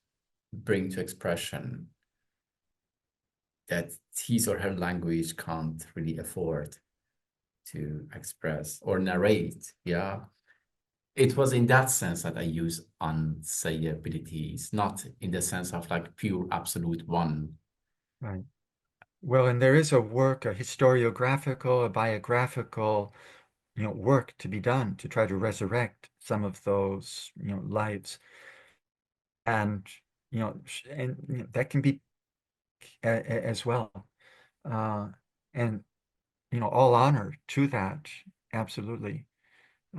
bring to expression that his or her language can't really afford to express or narrate. Yeah. It was in that sense that I use unsayabilities, not in the sense of like pure absolute one. right. Well, and there is a work, a historiographical, a biographical, work to be done to try to resurrect some of those, lives. And, that can be as well. Uh, and, all honor to that. Absolutely.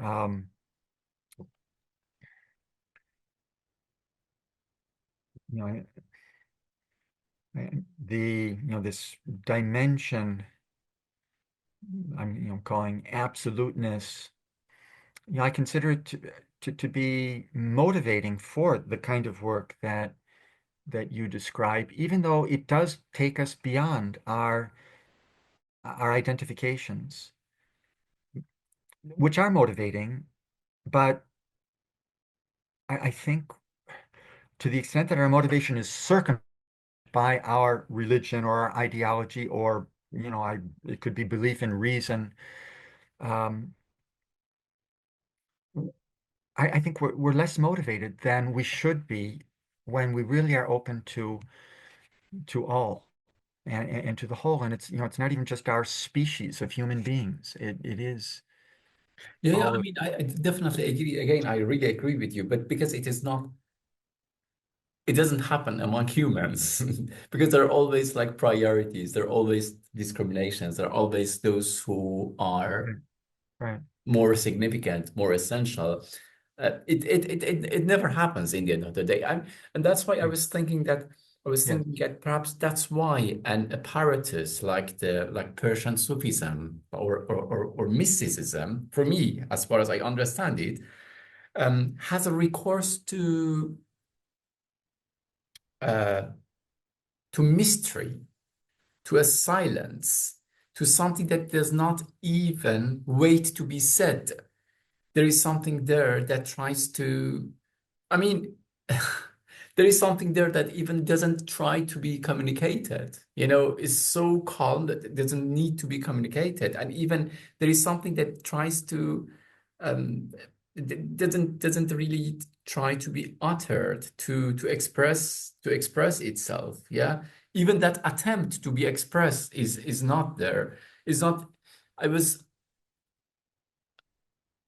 Um, you know, this dimension I'm, calling absoluteness, I consider it to be motivating for the kind of work that you describe, even though it does take us beyond our identifications, which are motivating, but I think to the extent that our motivation is circumvented by our religion or our ideology, or it could be belief in reason, um, I think we're less motivated than we should be when we really are open to all and to the whole. And it's, it's not even just our species of human beings. It is Yeah, yeah. I all, mean, I definitely agree. Again, I really agree with you, but because it is not, it doesn't happen among humans because there are always like priorities, there are always discriminations, there are always those who are right, right. more significant, more essential. It never happens in the end of the day. And that's why I Right. was thinking that Yes, that perhaps that's why an apparatus like the like Persian Sufism or mysticism, for me, as far as I understand it, has a recourse uh, to mystery, to a silence, to something that does not even wait to be said. There is something there that tries to, I mean, there is something there that even doesn't try to be communicated, is so calm that it doesn't need to be communicated. And even there is something that tries to, um, doesn't really try to be uttered, to express itself. Yeah. Even that attempt to be expressed is not there. Is not, I was,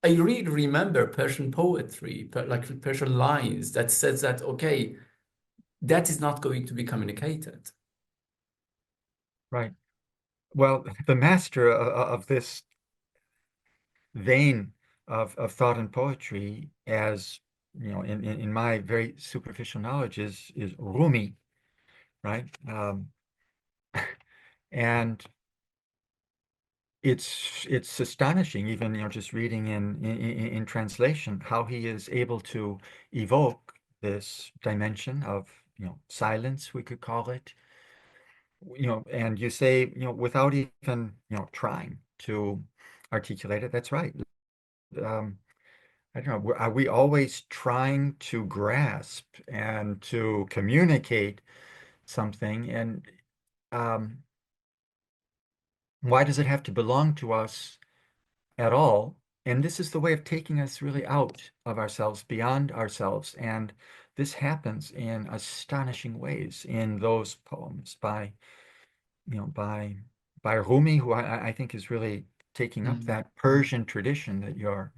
I really remember Persian poetry, like Persian lines that says that, okay, that is not going to be communicated. right. Well, the master of this vein of thought and poetry, as in my very superficial knowledge, is Rumi, right? And it's astonishing, even just reading in translation, how he is able to evoke this dimension of silence, we could call it, and you say, without even trying to articulate it. That's right. Um, I don't know. Are we always trying to grasp and to communicate something? And um, why does it have to belong to us at all? And this is the way of taking us really out of ourselves, beyond ourselves. And this happens in astonishing ways in those poems by Rumi, who I think is really taking up Mm. that Persian tradition that you're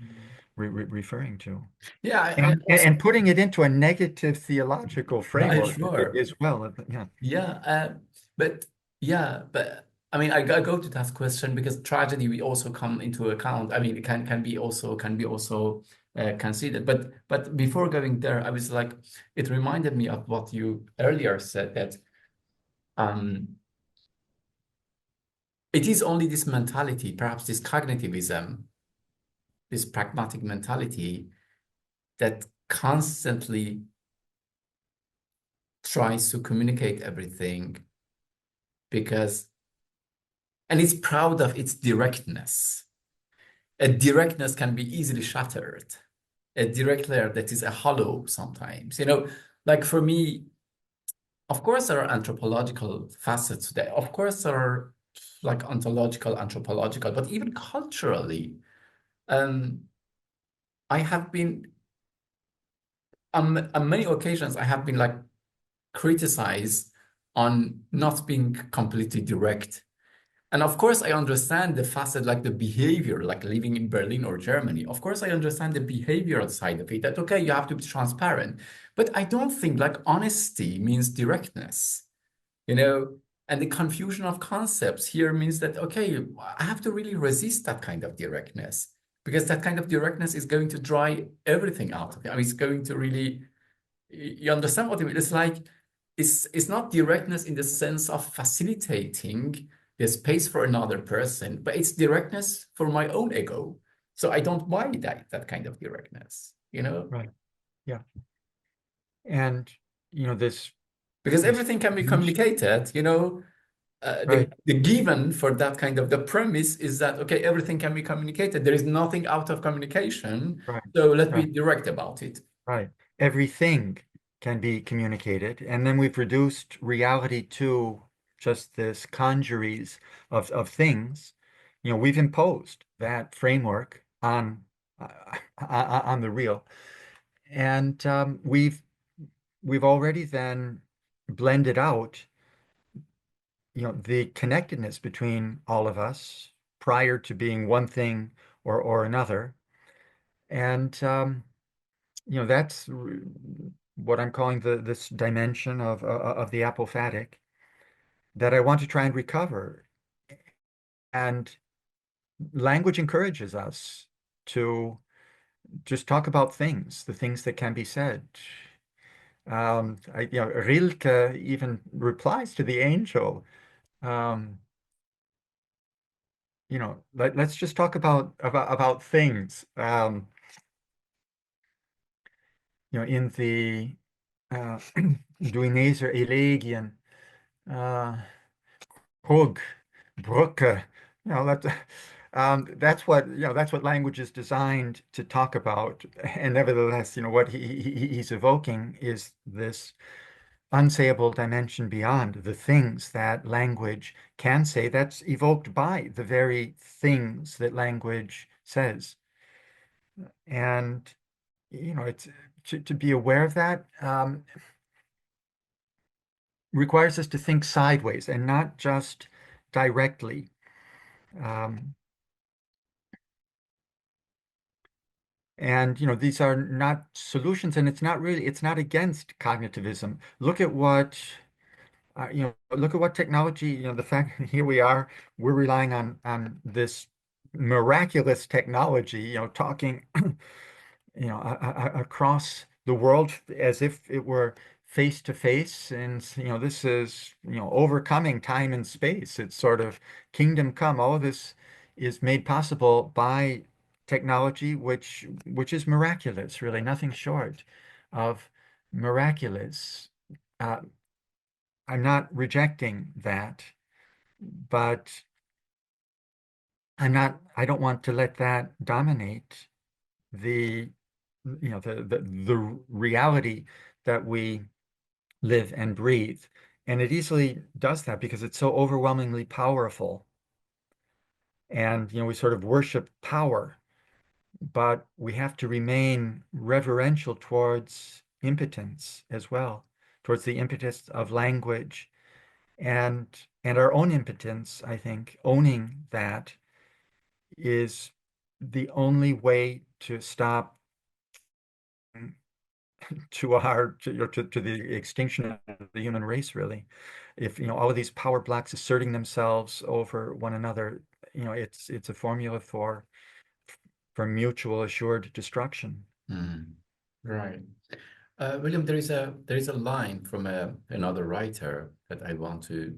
referring to. Yeah, I And, also, and putting it into a negative theological right, framework sure. as well. Yeah, Yeah, but yeah, but I mean, I go to that question because tragedy we also come into account. I mean, it can be also considered. But before going there, I was like, it reminded me of what you earlier said that um, it is only this mentality, perhaps this cognitivism, this pragmatic mentality that constantly tries to communicate everything because, and it's proud of its directness. A directness can be easily shattered. A direct layer that is a hollow sometimes. Like for me, of course, there are anthropological facets there. Of course, there are like ontological, anthropological, but even culturally, um, I have been on many occasions, I have been like criticized on not being completely direct. And of course, I understand the facet, like the behavior, like living in Berlin or Germany. Of course, I understand the behavioral side of it, that, okay, you have to be transparent. But I don't think like honesty means directness, you know? And the confusion of concepts here means that, okay, I have to really resist that kind of directness because that kind of directness is going to dry everything out of it. I mean, it's going to really, you understand what I mean? It's like it's not directness in the sense of facilitating the space for another person, but it's directness for my own ego. So I don't buy that kind of directness. right. Yeah. And this Because this everything can be dimension, communicated. The right, the given for that kind of the premise is that okay, everything can be communicated. There is nothing out of communication. right, So let's be right, direct about it. right. Everything can be communicated, and then we've reduced reality to just this congeries of things. we've imposed that framework on the real, and we've already then blended out, the connectedness between all of us prior to being one thing or another. And that's what I'm calling this dimension of the apophatic that I want to try and recover. And language encourages us to just talk about things, the things that can be said. Rilke even replies to the angel. Um, let's just talk about things. In the Duinezer Elegien, uh, Hug, Brücke, that's what language is designed to talk about. And nevertheless, what he's evoking is this unsayable dimension beyond the things that language can say, that's evoked by the very things that language says. And it's to be aware of that requires us to think sideways and not just directly. Um, and these are not solutions, and it's not against cognitivism. Look at what technology, the fact here we are, we're relying on this miraculous technology, talking across the world as if it were face to face. And, this is, overcoming time and space. It's sort of kingdom come. All of this is made possible by technology, which is miraculous, really, nothing short of miraculous. Uh, I'm not rejecting that, but I don't want to let that dominate the the reality that we live and breathe. And it easily does that because it's so overwhelmingly powerful. And we sort of worship power, but we have to remain reverential towards impotence as well, towards the impetus of language and our own impotence. I think owning that is the only way to stop to the extinction of the human race, really. If all of these power blocks asserting themselves over one another, it's a formula for mutual assured destruction. Mm, right. William, there is a line from another writer that I want to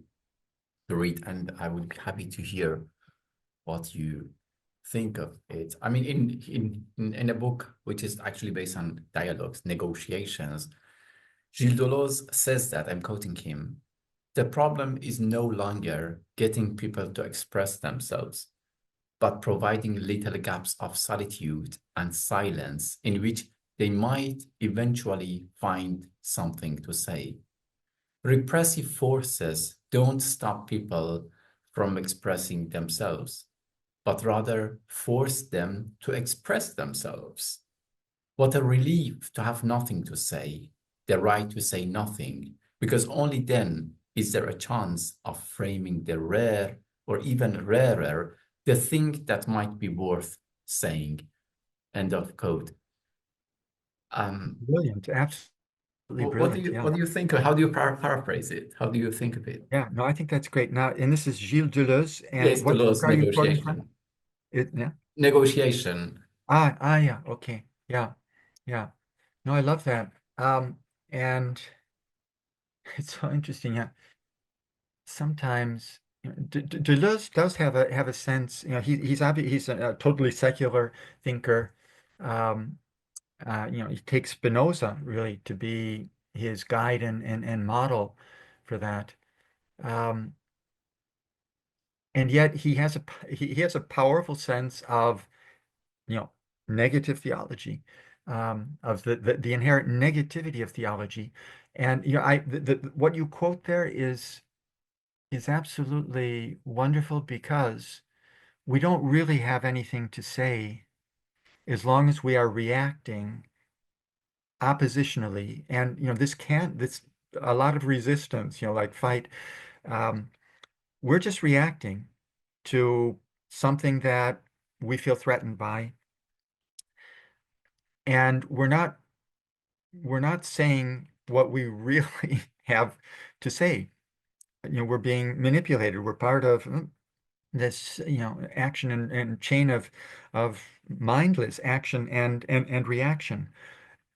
read, and I would be happy to hear what you think of it. I mean, in a book which is actually based on dialogues, negotiations, Gilles Deleuze says that, I'm quoting him, the problem is no longer getting people to express themselves, but providing little gaps of solitude and silence in which they might eventually find something to say. Repressive forces don't stop people from expressing themselves, but rather force them to express themselves. What a relief to have nothing to say, the right to say nothing, because only then is there a chance of framing the rare or even rarer, the thing that might be worth saying. End of quote. Brilliant, absolutely brilliant. Yeah. What do you think? How do you paraphrase it? How do you think of it? Yeah, no, I think that's great. Now, and this is Gilles Deleuze, and Yes, the what book lost are you quoting from? negotiation. Yeah. Negotiation. Yeah, okay. Yeah, yeah. No, I love that. And it's so interesting. Yeah. Sometimes Deleuze does have a sense, he's a totally secular thinker. Um, he takes Spinoza really to be his guide and model for that. Um, and yet he has a powerful sense of, you know, negative theology, of the inherent negativity of theology. And what you quote there is absolutely wonderful because we don't really have anything to say as long as we are reacting oppositionally. And, this, a lot of resistance, like fight, um, we're just reacting to something that we feel threatened by. And we're not saying what we really have to say. We're being manipulated. We're part of this, action and chain of mindless action and reaction.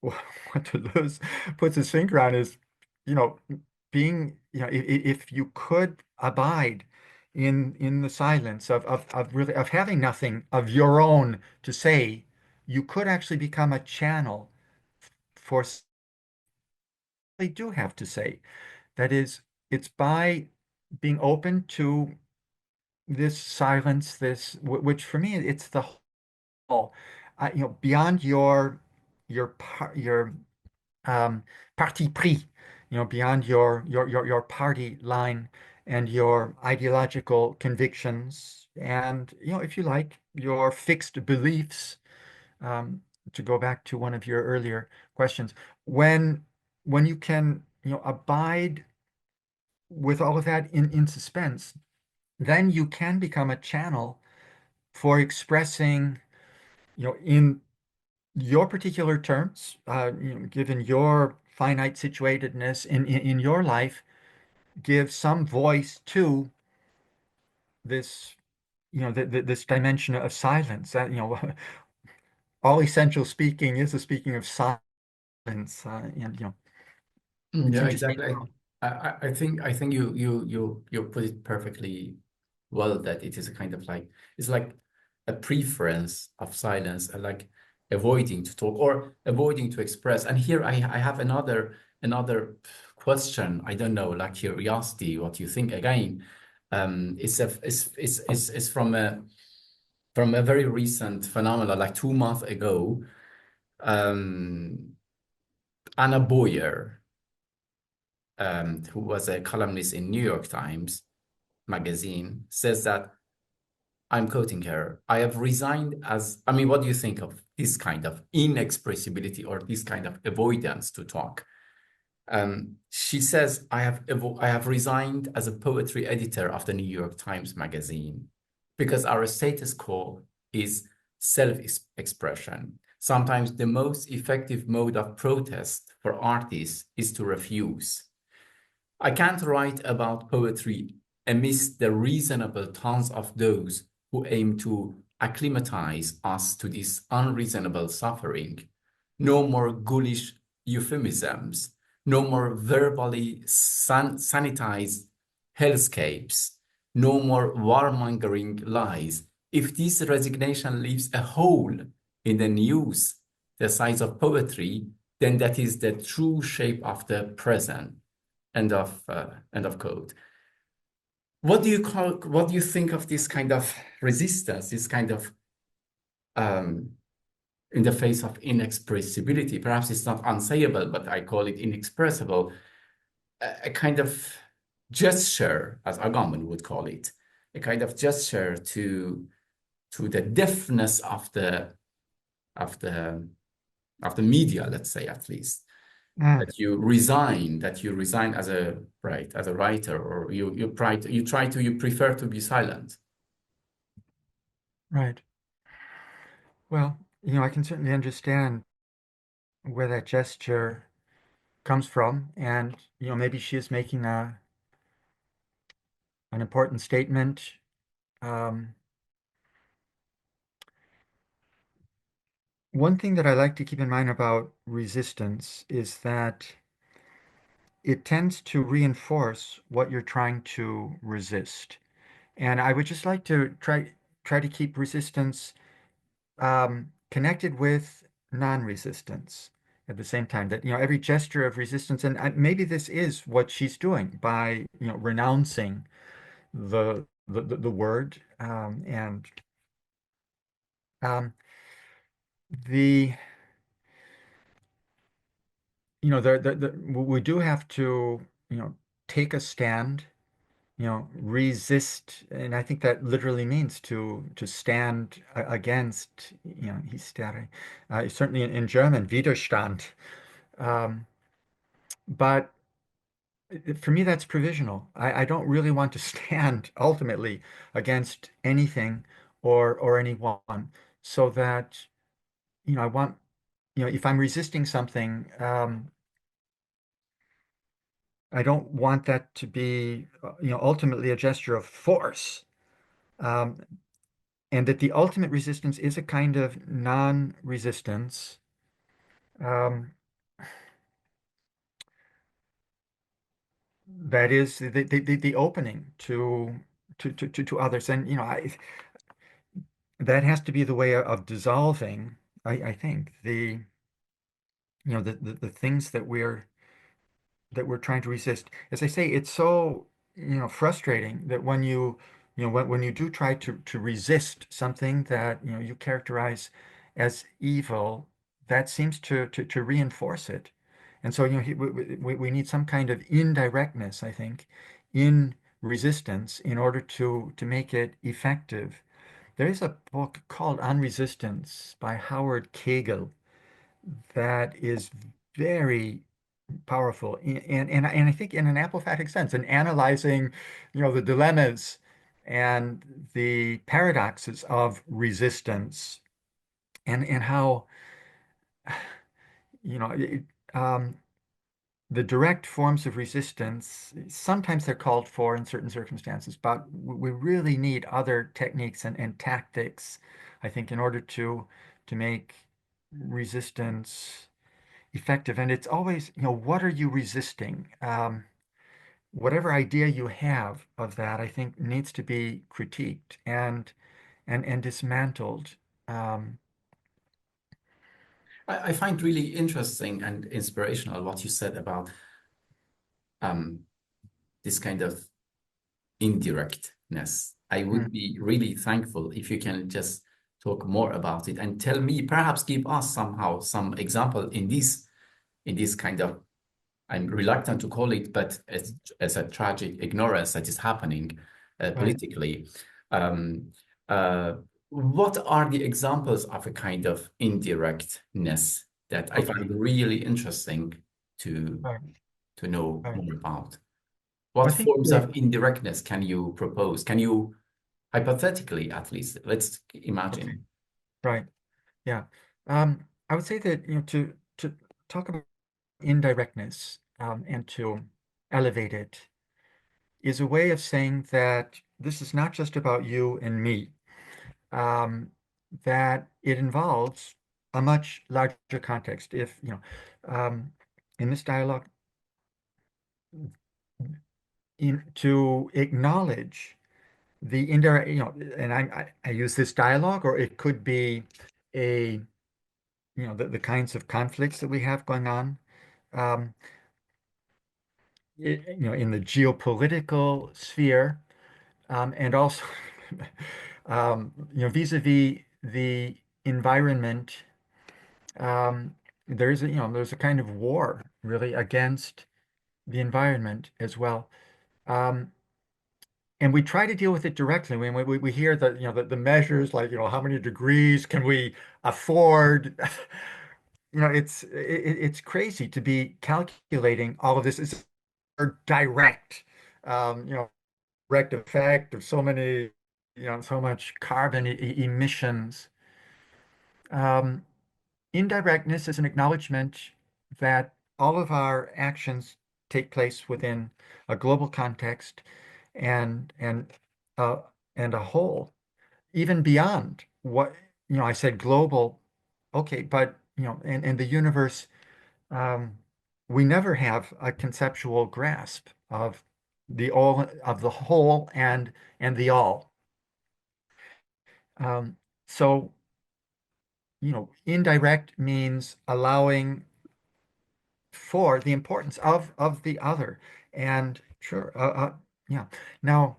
What Deleuze puts his finger on is, you know, being, if you could abide in the silence of really of having nothing of your own to say, you could actually become a channel for they do have to say. That is, it's by being open to this silence, which for me, it's the whole, beyond your parti pris, beyond your party line and your ideological convictions, and if you like, your fixed beliefs. Um, to go back to one of your earlier questions, when you can abide with all of that in suspense, then you can become a channel for expressing, in your particular terms, given your finite situatedness in your life, give some voice to this, this dimension of silence. That, all essential speaking is a speaking of silence, and it's Yeah, interesting. exactly. I think you put it perfectly well, that it is a kind of like, it's like a preference of silence, like avoiding to talk or avoiding to express. And here I have another question. I don't know, like curiosity, what you think again. It's from a very recent phenomenon, like 2 months ago. Um, Anna Boyer, who was a columnist in New York Times magazine, says that, I'm quoting her, I have resigned as, I mean, what do you think of this kind of inexpressibility or this kind of avoidance to talk? She says, I have resigned as a poetry editor of the New York Times magazine because our status quo is self-expression. Sometimes the most effective mode of protest for artists is to refuse. I can't write about poetry amidst the reasonable tongues of those who aim to acclimatize us to this unreasonable suffering. No more ghoulish euphemisms, no more verbally sanitized hellscapes, no more warmongering lies. If this resignation leaves a hole in the news the size of poetry, then that is the true shape of the present. End of quote. What do you think of this kind of resistance, this kind of um, in the face of inexpressibility? Perhaps it's not unsayable, but I call it inexpressible. A kind of gesture, as Agamben would call it, a kind of gesture to the deafness of the of the media, let's say, at least. Mm, That you resign as a writer, or you prefer to be silent. right. Well, I can certainly understand where that gesture comes from, and maybe she is making an important statement. Um, One thing that I like to keep in mind about resistance is that it tends to reinforce what you're trying to resist. And I would just like to try to keep resistance connected with non-resistance at the same time. That every gesture of resistance, and maybe this is what she's doing by renouncing the word, and um, the we do have to take a stand resist, and I think that literally means to stand against, hystere, certainly in German, Widerstand. Um, but for me, that's provisional. I don't really want to stand ultimately against anything or anyone, so that, I want, if I'm resisting something, I don't want that to be, ultimately a gesture of force. Um, and that the ultimate resistance is a kind of non-resistance, um, that is the opening to others. And, that has to be the way of dissolving, I think, the things that we're trying to resist. As I say, it's so, frustrating that when you do try to resist something that, you characterize as evil, that seems to reinforce it. And so, we need some kind of indirectness, I think, in resistance in order to make it effective. There is a book called On Resistance by Howard Kegel that is very powerful and I think in an apophatic sense, in analyzing, the dilemmas and the paradoxes of resistance, and how, you know it, um, the direct forms of resistance, sometimes they're called for in certain circumstances, but we really need other techniques and tactics, I think, in order to make resistance effective. And it's always, what are you resisting? Whatever idea you have of that, I think, needs to be critiqued and dismantled. Um, I find really interesting and inspirational what you said about um, this kind of indirectness. I mm, would be really thankful if you can just talk more about it and tell me, perhaps give us somehow some example in this kind of, I'm reluctant to call it, but as a tragic ignorance that is happening right. politically. Um, uh, what are the examples of a kind of indirectness that I Okay. find really interesting to Right. to know Right. more about? I What think forms of indirectness can you propose? Can you, hypothetically at least, let's okay. imagine. Right. Yeah. I would say that, to talk about indirectness, and to elevate it is a way of saying that this is not just about you and me, um, that it involves a much larger context. If, in this dialogue, to acknowledge the indirect, and I use this dialogue, or it could be a, the kinds of conflicts that we have going on, um, in the geopolitical sphere, and also, vis-a-vis the environment. There's a kind of war really against the environment as well. Um, and we try to deal with it directly. We hear that, the measures like, how many degrees can we afford? It's crazy to be calculating all of this. It's direct, direct effect of so many, so much carbon emissions. Um, Indirectness is an acknowledgement that all of our actions take place within a global context and uh, and a whole, even beyond what, I said global, okay, but, in the universe, um, we never have a conceptual grasp of the all, of the whole and the all. Um, so, indirect means allowing for the importance of the other. And sure, yeah. Now,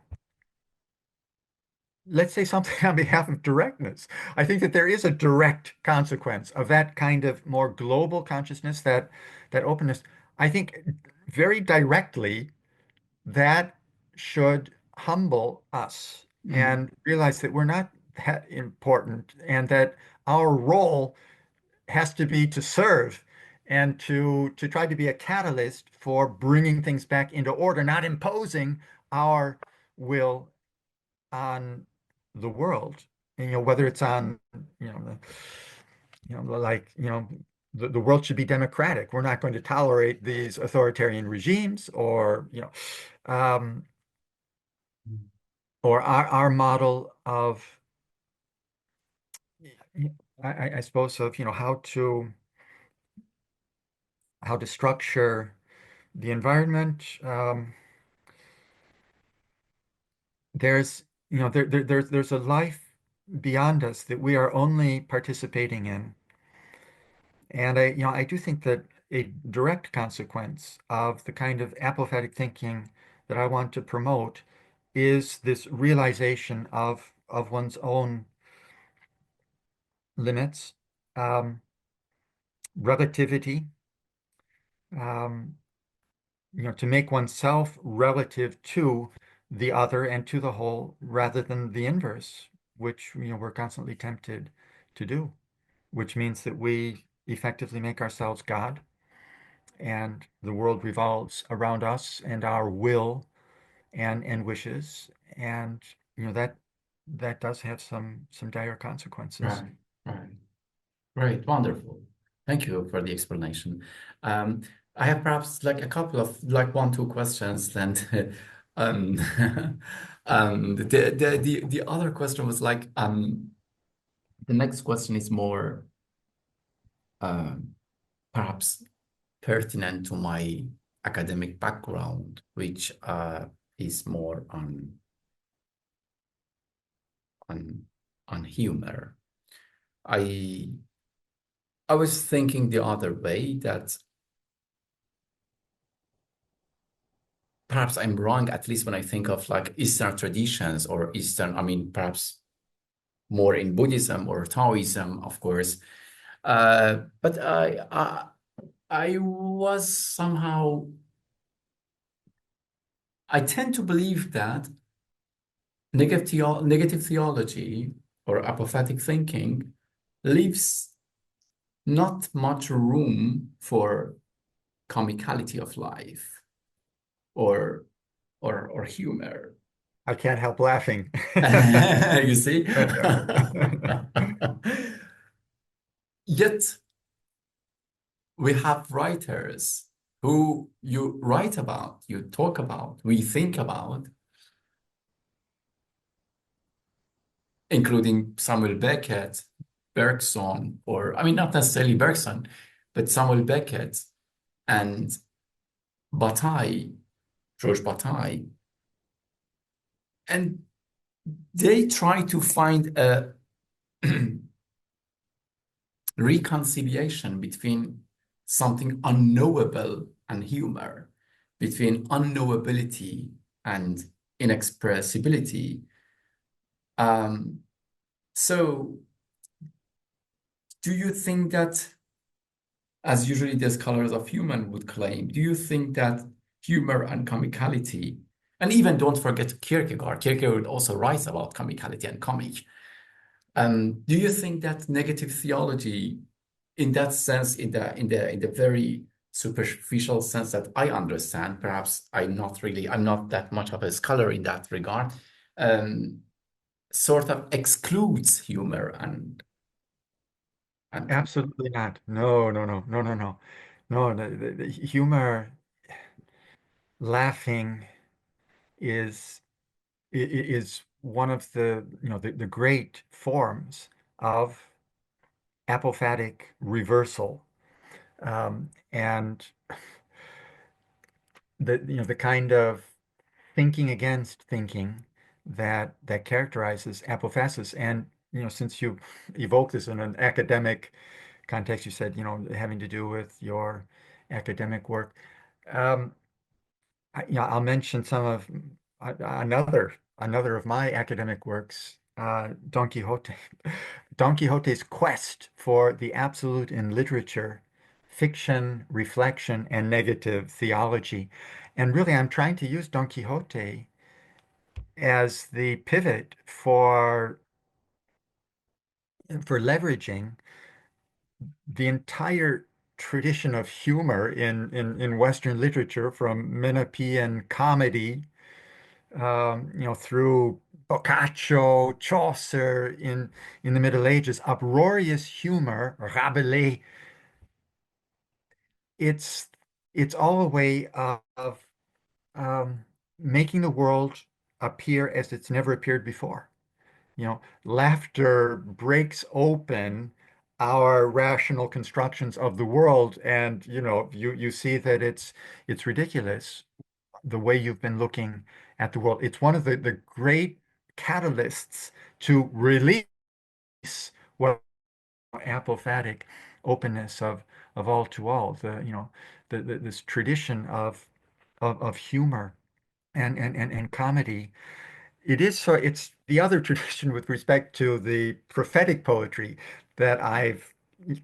let's say something on behalf of directness. I think that there is a direct consequence of that kind of more global consciousness, that openness. I think very directly that should humble us Mm. and realize that we're not that important and that our role has to be to serve and to try to be a catalyst for bringing things back into order, not imposing our will on the world. And, whether it's on, like, the world should be democratic. We're not going to tolerate these authoritarian regimes um, or our model of, I suppose, of, how to structure the environment. There's, there's a life beyond us that we are only participating in. And I do think that a direct consequence of the kind of apophatic thinking that I want to promote is this realization of one's own limits, um, relativity, um, to make oneself relative to the other and to the whole rather than the inverse, which, we're constantly tempted to do, which means that we effectively make ourselves God and the world revolves around us and our will and wishes. And, that does have some dire consequences. Right, right. Great, wonderful. Thank you for the explanation. Um, I have perhaps like a couple of like one, two questions. Then, um, the other question was like the next question is more perhaps pertinent to my academic background, which is more on on humor. I I was thinking the other way that perhaps I'm wrong, at least when I think of like Eastern traditions or Eastern, I mean, perhaps more in Buddhism or Taoism, of course. But I was somehow, I tend to believe that negative theology or apophatic thinking leaves not much room for comicality of life or or humor. I can't help laughing. You see? Yet we have writers who you write about, you talk about, we think about, including Samuel Beckett, Bergson, or I mean, not necessarily Bergson, but Samuel Beckett and Bataille, George Bataille, and they try to find a reconciliation between something unknowable and humor, between unknowability and inexpressibility. Um, so, do you think that, as usually the scholars of humor would claim, do you think that humor and comicality, and even don't forget Kierkegaard, Kierkegaard also writes about comicality and comic. Do you think that negative theology, in that sense, in the very superficial sense that I understand, perhaps I'm not that much of a scholar in that regard, um, sort of excludes humor and Absolutely not. No, no, no, no, no, no. No, the humor, laughing is is one of the, the great forms of apophatic reversal. And the kind of thinking against thinking that characterizes apophasis. And, since you evoke this in an academic context, you said, having to do with your academic work. Um, I'll mention some of another of my academic works, Don Quixote. Don Quixote's quest for the absolute in literature, fiction, reflection, and negative theology. And really, I'm trying to use Don Quixote as the pivot for leveraging the entire tradition of humor in Western literature, from Menippean comedy, through Boccaccio, Chaucer in the Middle Ages, uproarious humor, Rabelais. It's it's all a way of um, making the world appear as it's never appeared before. Laughter breaks open our rational constructions of the world, and you see that it's ridiculous the way you've been looking at the world. It's one of the great catalysts to release what apophatic openness of all to all, this tradition of humor and comedy. It's the other tradition with respect to the prophetic poetry that I've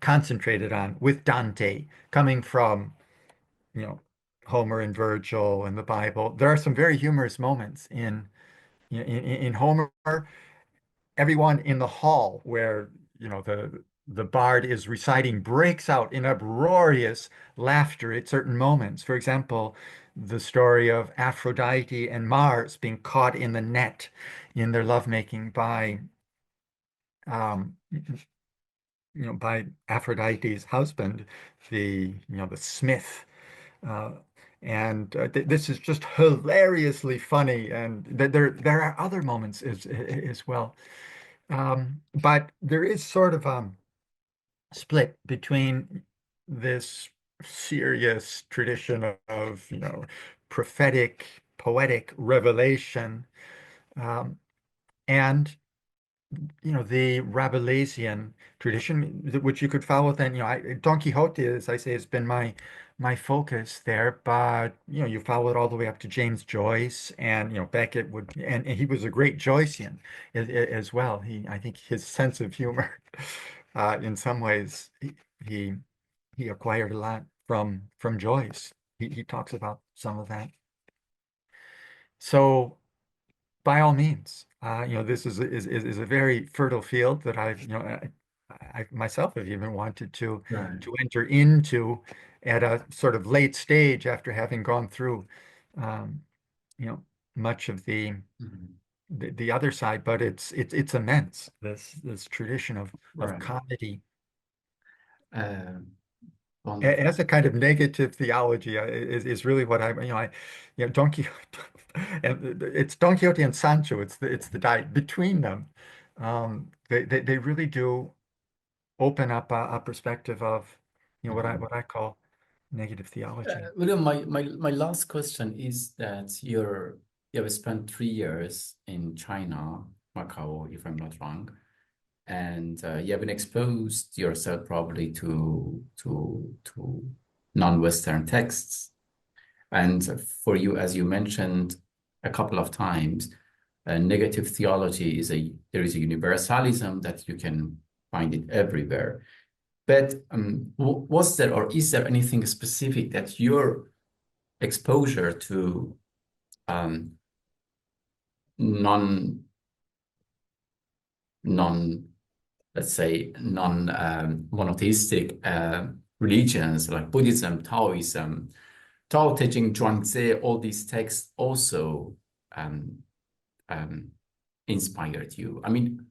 concentrated on with Dante, coming from, you know, Homer and Virgil and the Bible. There are some very humorous moments in Homer. Everyone in the hall where, the bard is reciting breaks out in uproarious laughter at certain moments. For example, the story of Aphrodite and Mars being caught in the net in their lovemaking by Aphrodite's husband, the smith. Uh, and this is just hilariously funny. And there are other moments as well. But there is sort of split between this serious tradition of, prophetic, poetic revelation, um, and the Rabelaisian tradition, which you could follow. Then, Don Quixote, as I say, has been my focus there. But you follow it all the way up to James Joyce, and Beckett and he was a great Joycean as well. I think his sense of humor, in some ways, he he acquired a lot from Joyce. He talks about some of that. So, by all means, this is a very fertile field that I myself have even wanted Right. to enter into at a sort of late stage after having gone through, um, you know, much of Mhm. the other side. But it's immense, this tradition of Right. comedy Um, Wonderful. as a kind of negative theology, is really what Don Quixote, and it's Don Quixote and Sancho. It's the diet between them. They really do open up a perspective of, what I Mhm. what I call negative theology. William, my last question is that you have spent 3 years in China, Macau, if I'm not wrong, and you have been exposed yourself probably to non-Western texts. And for you, as you mentioned a couple of times, negative theology there is a universalism that you can find it everywhere. But was there or is there anything specific that your exposure to um, non non let's say non monotheistic religions like Buddhism, Taoism, Tao Te Ching, Zhuangzi, all these texts also um, um, inspired you? I mean,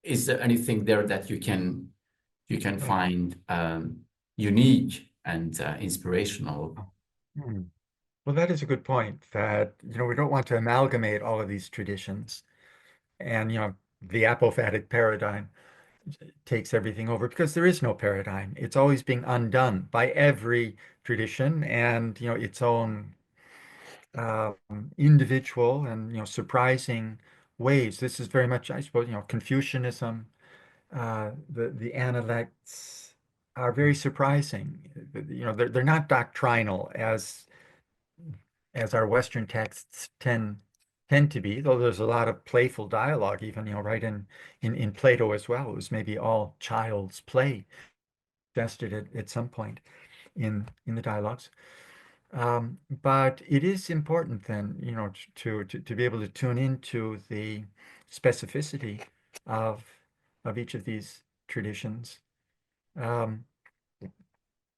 is there anything there that you can Oh, find unique and inspirational? oh. Hmm. Well, that is a good point, that we don't want to amalgamate all of these traditions, and the apophatic paradigm takes everything over, because there is no paradigm. It's always being undone by every tradition and its own individual and surprising ways. This is very much, I suppose, Confucianism. The Analects are very surprising. They're not doctrinal as our Western texts tend to be, though there's a lot of playful dialogue, even right in Plato as well. It was maybe all child's play vested at some point in the dialogues. But it is important then, to be able to tune into the specificity of each of these traditions. Um,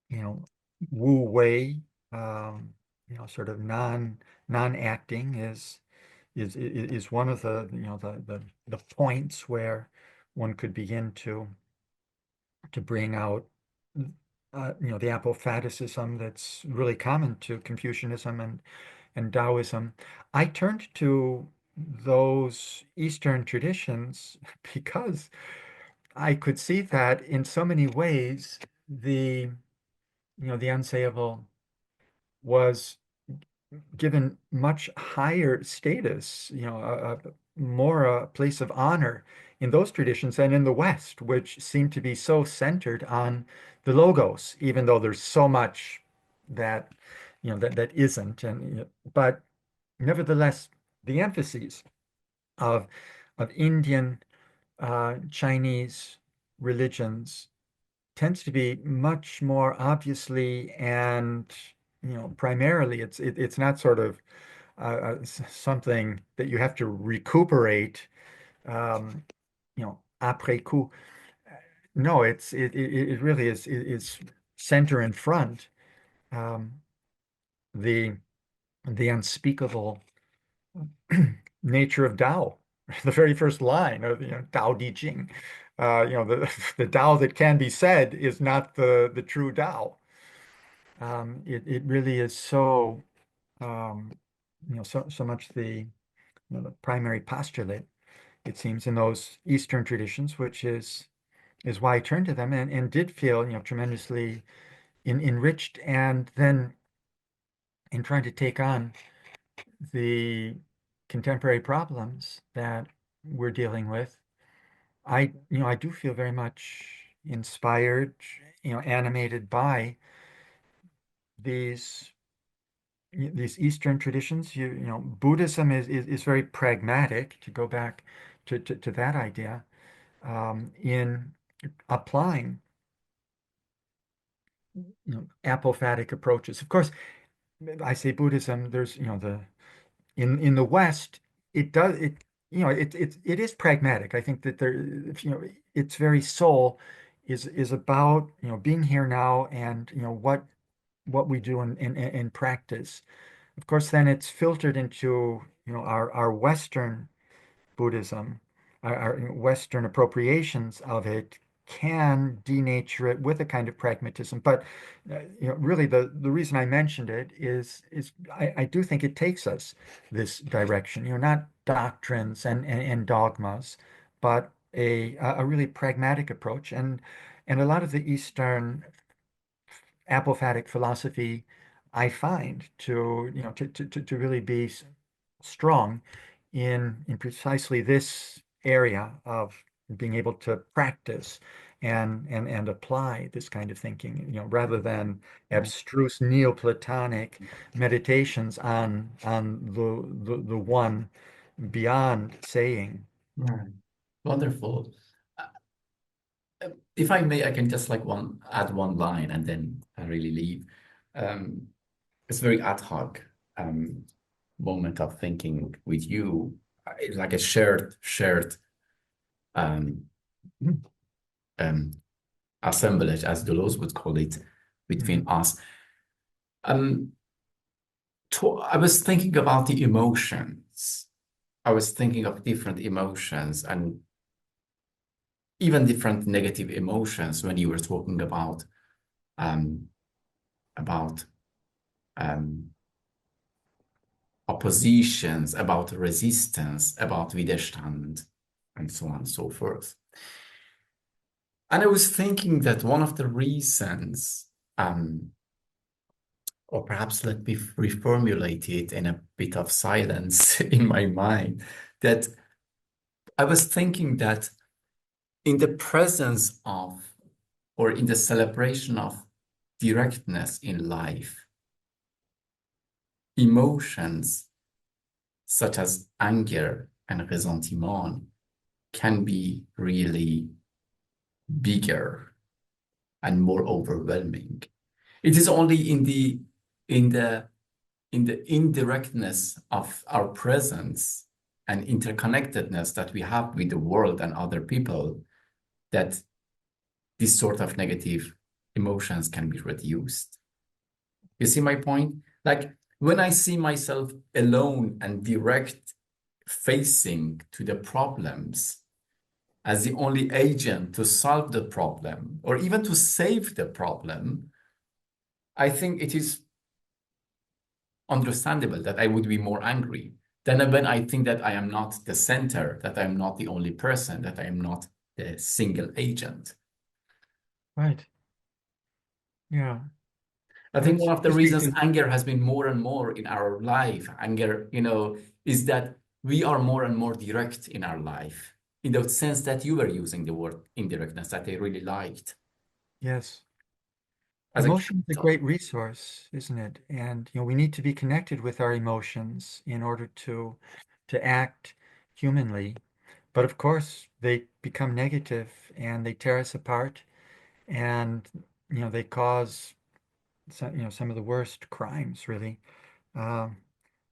you know, Wu Wei, sort of non-acting is one of the the points where one could begin to bring out the apophaticism that's really common to Confucianism and Taoism. I turned to those Eastern traditions because I could see that in so many ways the unsayable was given much higher status, more a place of honor in those traditions than in the West, which seem to be so centered on the logos, even though there's so much that that isn't. But nevertheless, the emphases of Indian, Chinese religions tends to be much more obviously and primarily it's not sort of something that you have to recuperate après coup. No, it really is center in front. Um, the unspeakable nature of Tao, the very first line of Tao Te Ching. The Tao that can be said is not the true Tao. It really is so so much the primary postulate, it seems, in those Eastern traditions, which is why I turned to them and did feel tremendously enriched. And then in trying to take on the contemporary problems that we're dealing with, I do feel very much inspired, animated by these Eastern traditions. Buddhism is very pragmatic, to go back to that idea, in applying apophatic approaches. Of course, I say Buddhism, there's the in the West, it does it it is pragmatic. I think that there its very soul is about being here now and what we do in practice. Of course, then it's filtered into our Western Buddhism, our Western appropriations of it can denature it with a kind of pragmatism. But really, the reason I mentioned it is I do think it takes us this direction. Not doctrines and dogmas, but a really pragmatic approach. And a lot of the Eastern apophatic philosophy I find to really be strong in precisely this area of being able to practice and apply this kind of thinking, rather than Right. abstruse Neoplatonic meditations on the one beyond saying. Right. Wonderful. Uh, If I may, I can just like add one line and then I really leave. Um, it's very ad hoc um, moment of thinking with you. It's like a shared um, um, assemblage, as Deleuze would call it, between Mhm. us. Um, I was thinking about the emotions. I was thinking of different emotions and even different negative emotions when you were talking um, about um, oppositions, about resistance, about Widerstand, and so on and so forth. And I was thinking that one of the reasons, or perhaps let me reformulate it in a bit of silence in my mind, that I was thinking that in the presence of, or in the celebration of directness in life, emotions such as anger and ressentiment can be really bigger and more overwhelming. It is only in the indirectness of our presence and interconnectedness that we have with the world and other people, that this sort of negative emotions can be reduced. You see my point? Like when I see myself alone and direct facing to the problems as the only agent to solve the problem or even to save the problem, I think it is understandable that I would be more angry than when I think that I am not the center, that I am not the only person, that I am not the single agent. Right. Yeah. I think one of the Just reasons anger has been more and more in our life, anger, is that we are more and more direct in our life, in the sense that you were using the word indirectness that I really liked yes. as a Emotion is a capital. great resource, isn't it? And we need to be connected with our emotions in order to act humanly. But of course, they become negative and they tear us apart, and they cause some of the worst crimes, really. Um,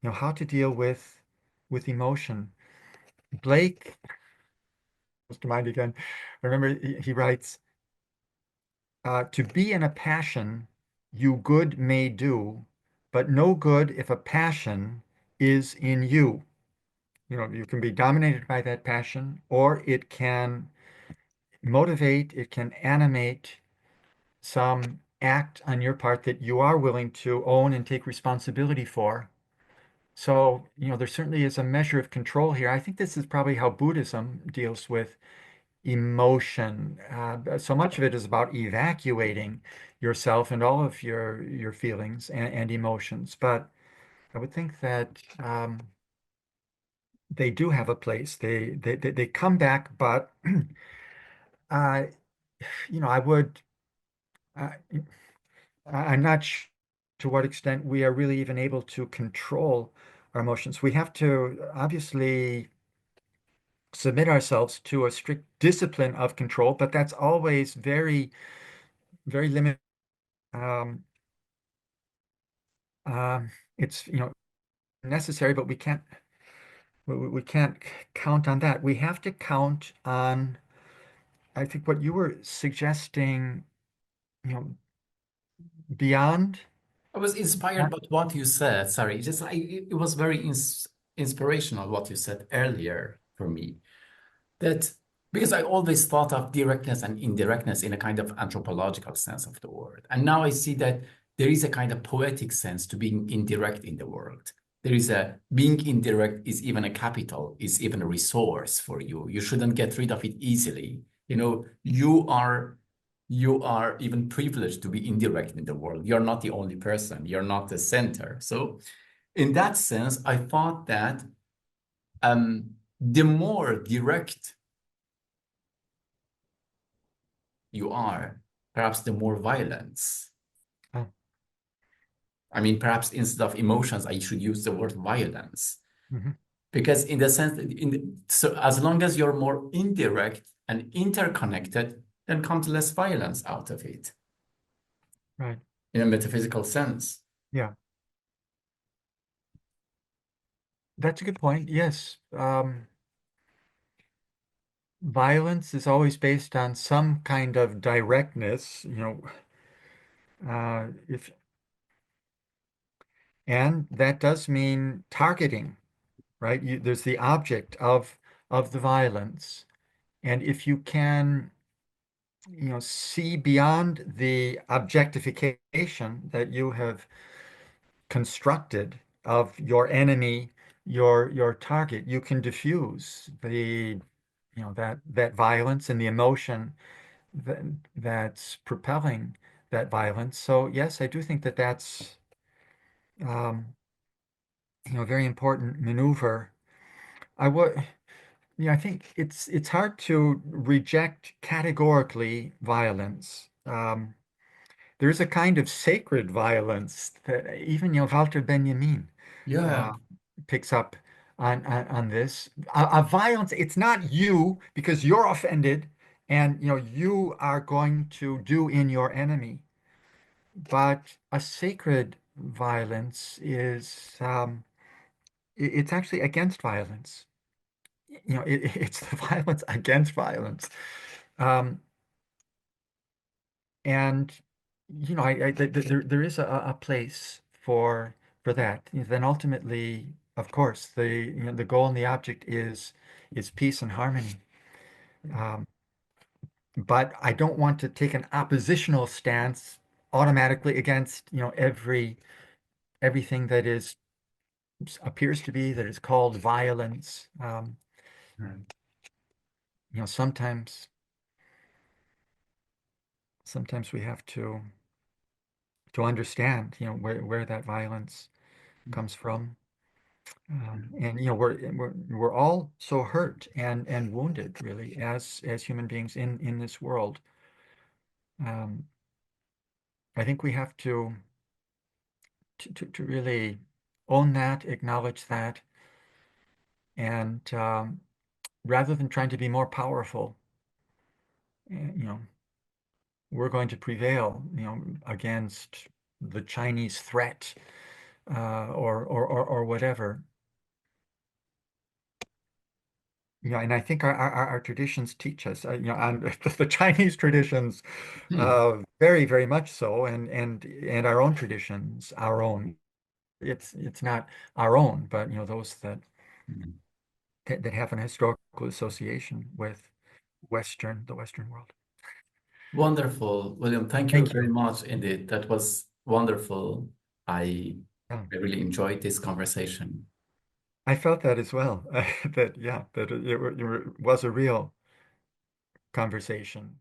how to deal with emotion. Blake comes to mind again. I remember he writes, to be in a passion you good may do, but no good if a passion is in you. You can be dominated by that passion, or it can motivate, it can animate some act on your part that you are willing to own and take responsibility for. So, there certainly is a measure of control here. I think this is probably how Buddhism deals with emotion. So much of it is about evacuating yourself and all of your feelings and emotions. But I would think that they do have a place. They come back, but uh, I would. Uh, I'm not sure to what extent we are really even able to control our emotions. We have to obviously submit ourselves to a strict discipline of control, but that's always very, very limited. Um, it's necessary, but we can't count on that. We have to count on, I think, what you were suggesting, you know, beyond. I was inspired by what you said. Sorry, just it was very inspirational what you said earlier for me. That because I always thought of directness and indirectness in a kind of anthropological sense of the word. And now I see that there is a kind of poetic sense to being indirect in the world. There is a being indirect is even a capital, is even a resource for you. You shouldn't get rid of it easily. You are even privileged to be indirect in the world. You're not the only person. You're not the center. So in that sense, I thought that the more direct you are, perhaps the more violence. Oh, I mean, perhaps instead of emotions, I should use the word violence. mhm, Because in the sense that so as long as you're more indirect and interconnected, then comes less violence out of it right. in a metaphysical sense. Yeah, that's a good point. Yes. Violence is always based on some kind of directness, if and that does mean targeting, right? There's the object of the violence. And if you can, see beyond the objectification that you have constructed of your enemy, your target, you can diffuse that violence and the emotion that that's propelling that violence. So yes, I do think that that's um, a very important maneuver. I would, I think it's hard to reject categorically violence. There's a kind of sacred violence that even Walter Benjamin Yeah. uh, picks up on this. A violence, it's not you because you're offended and you are going to do in your enemy, but a sacred violence is it's actually against violence. It's the violence against violence. Um, and there is a place for that. Then ultimately, of course, the goal and the object is peace and harmony. Um, but I don't want to take an oppositional stance automatically against, everything that is appears to be that is called violence. Right. Sometimes we have to understand, where that violence comes from. And we're all so hurt and wounded, really, as human beings in this world. Um, I think we have to really own that, acknowledge that, and rather than trying to be more powerful, you know, we're going to prevail, against the Chinese threat, or whatever. And I think our traditions teach us, and the Chinese traditions, Hmm. very, very much so, and our own traditions, our own. It's not our own, but those Hmm. that have an historical association with the Western world. Wonderful, William. Thank you Thank very you. much indeed. That was wonderful. I Yeah, I really enjoyed this conversation. I felt that as well. That yeah, that it was a real conversation.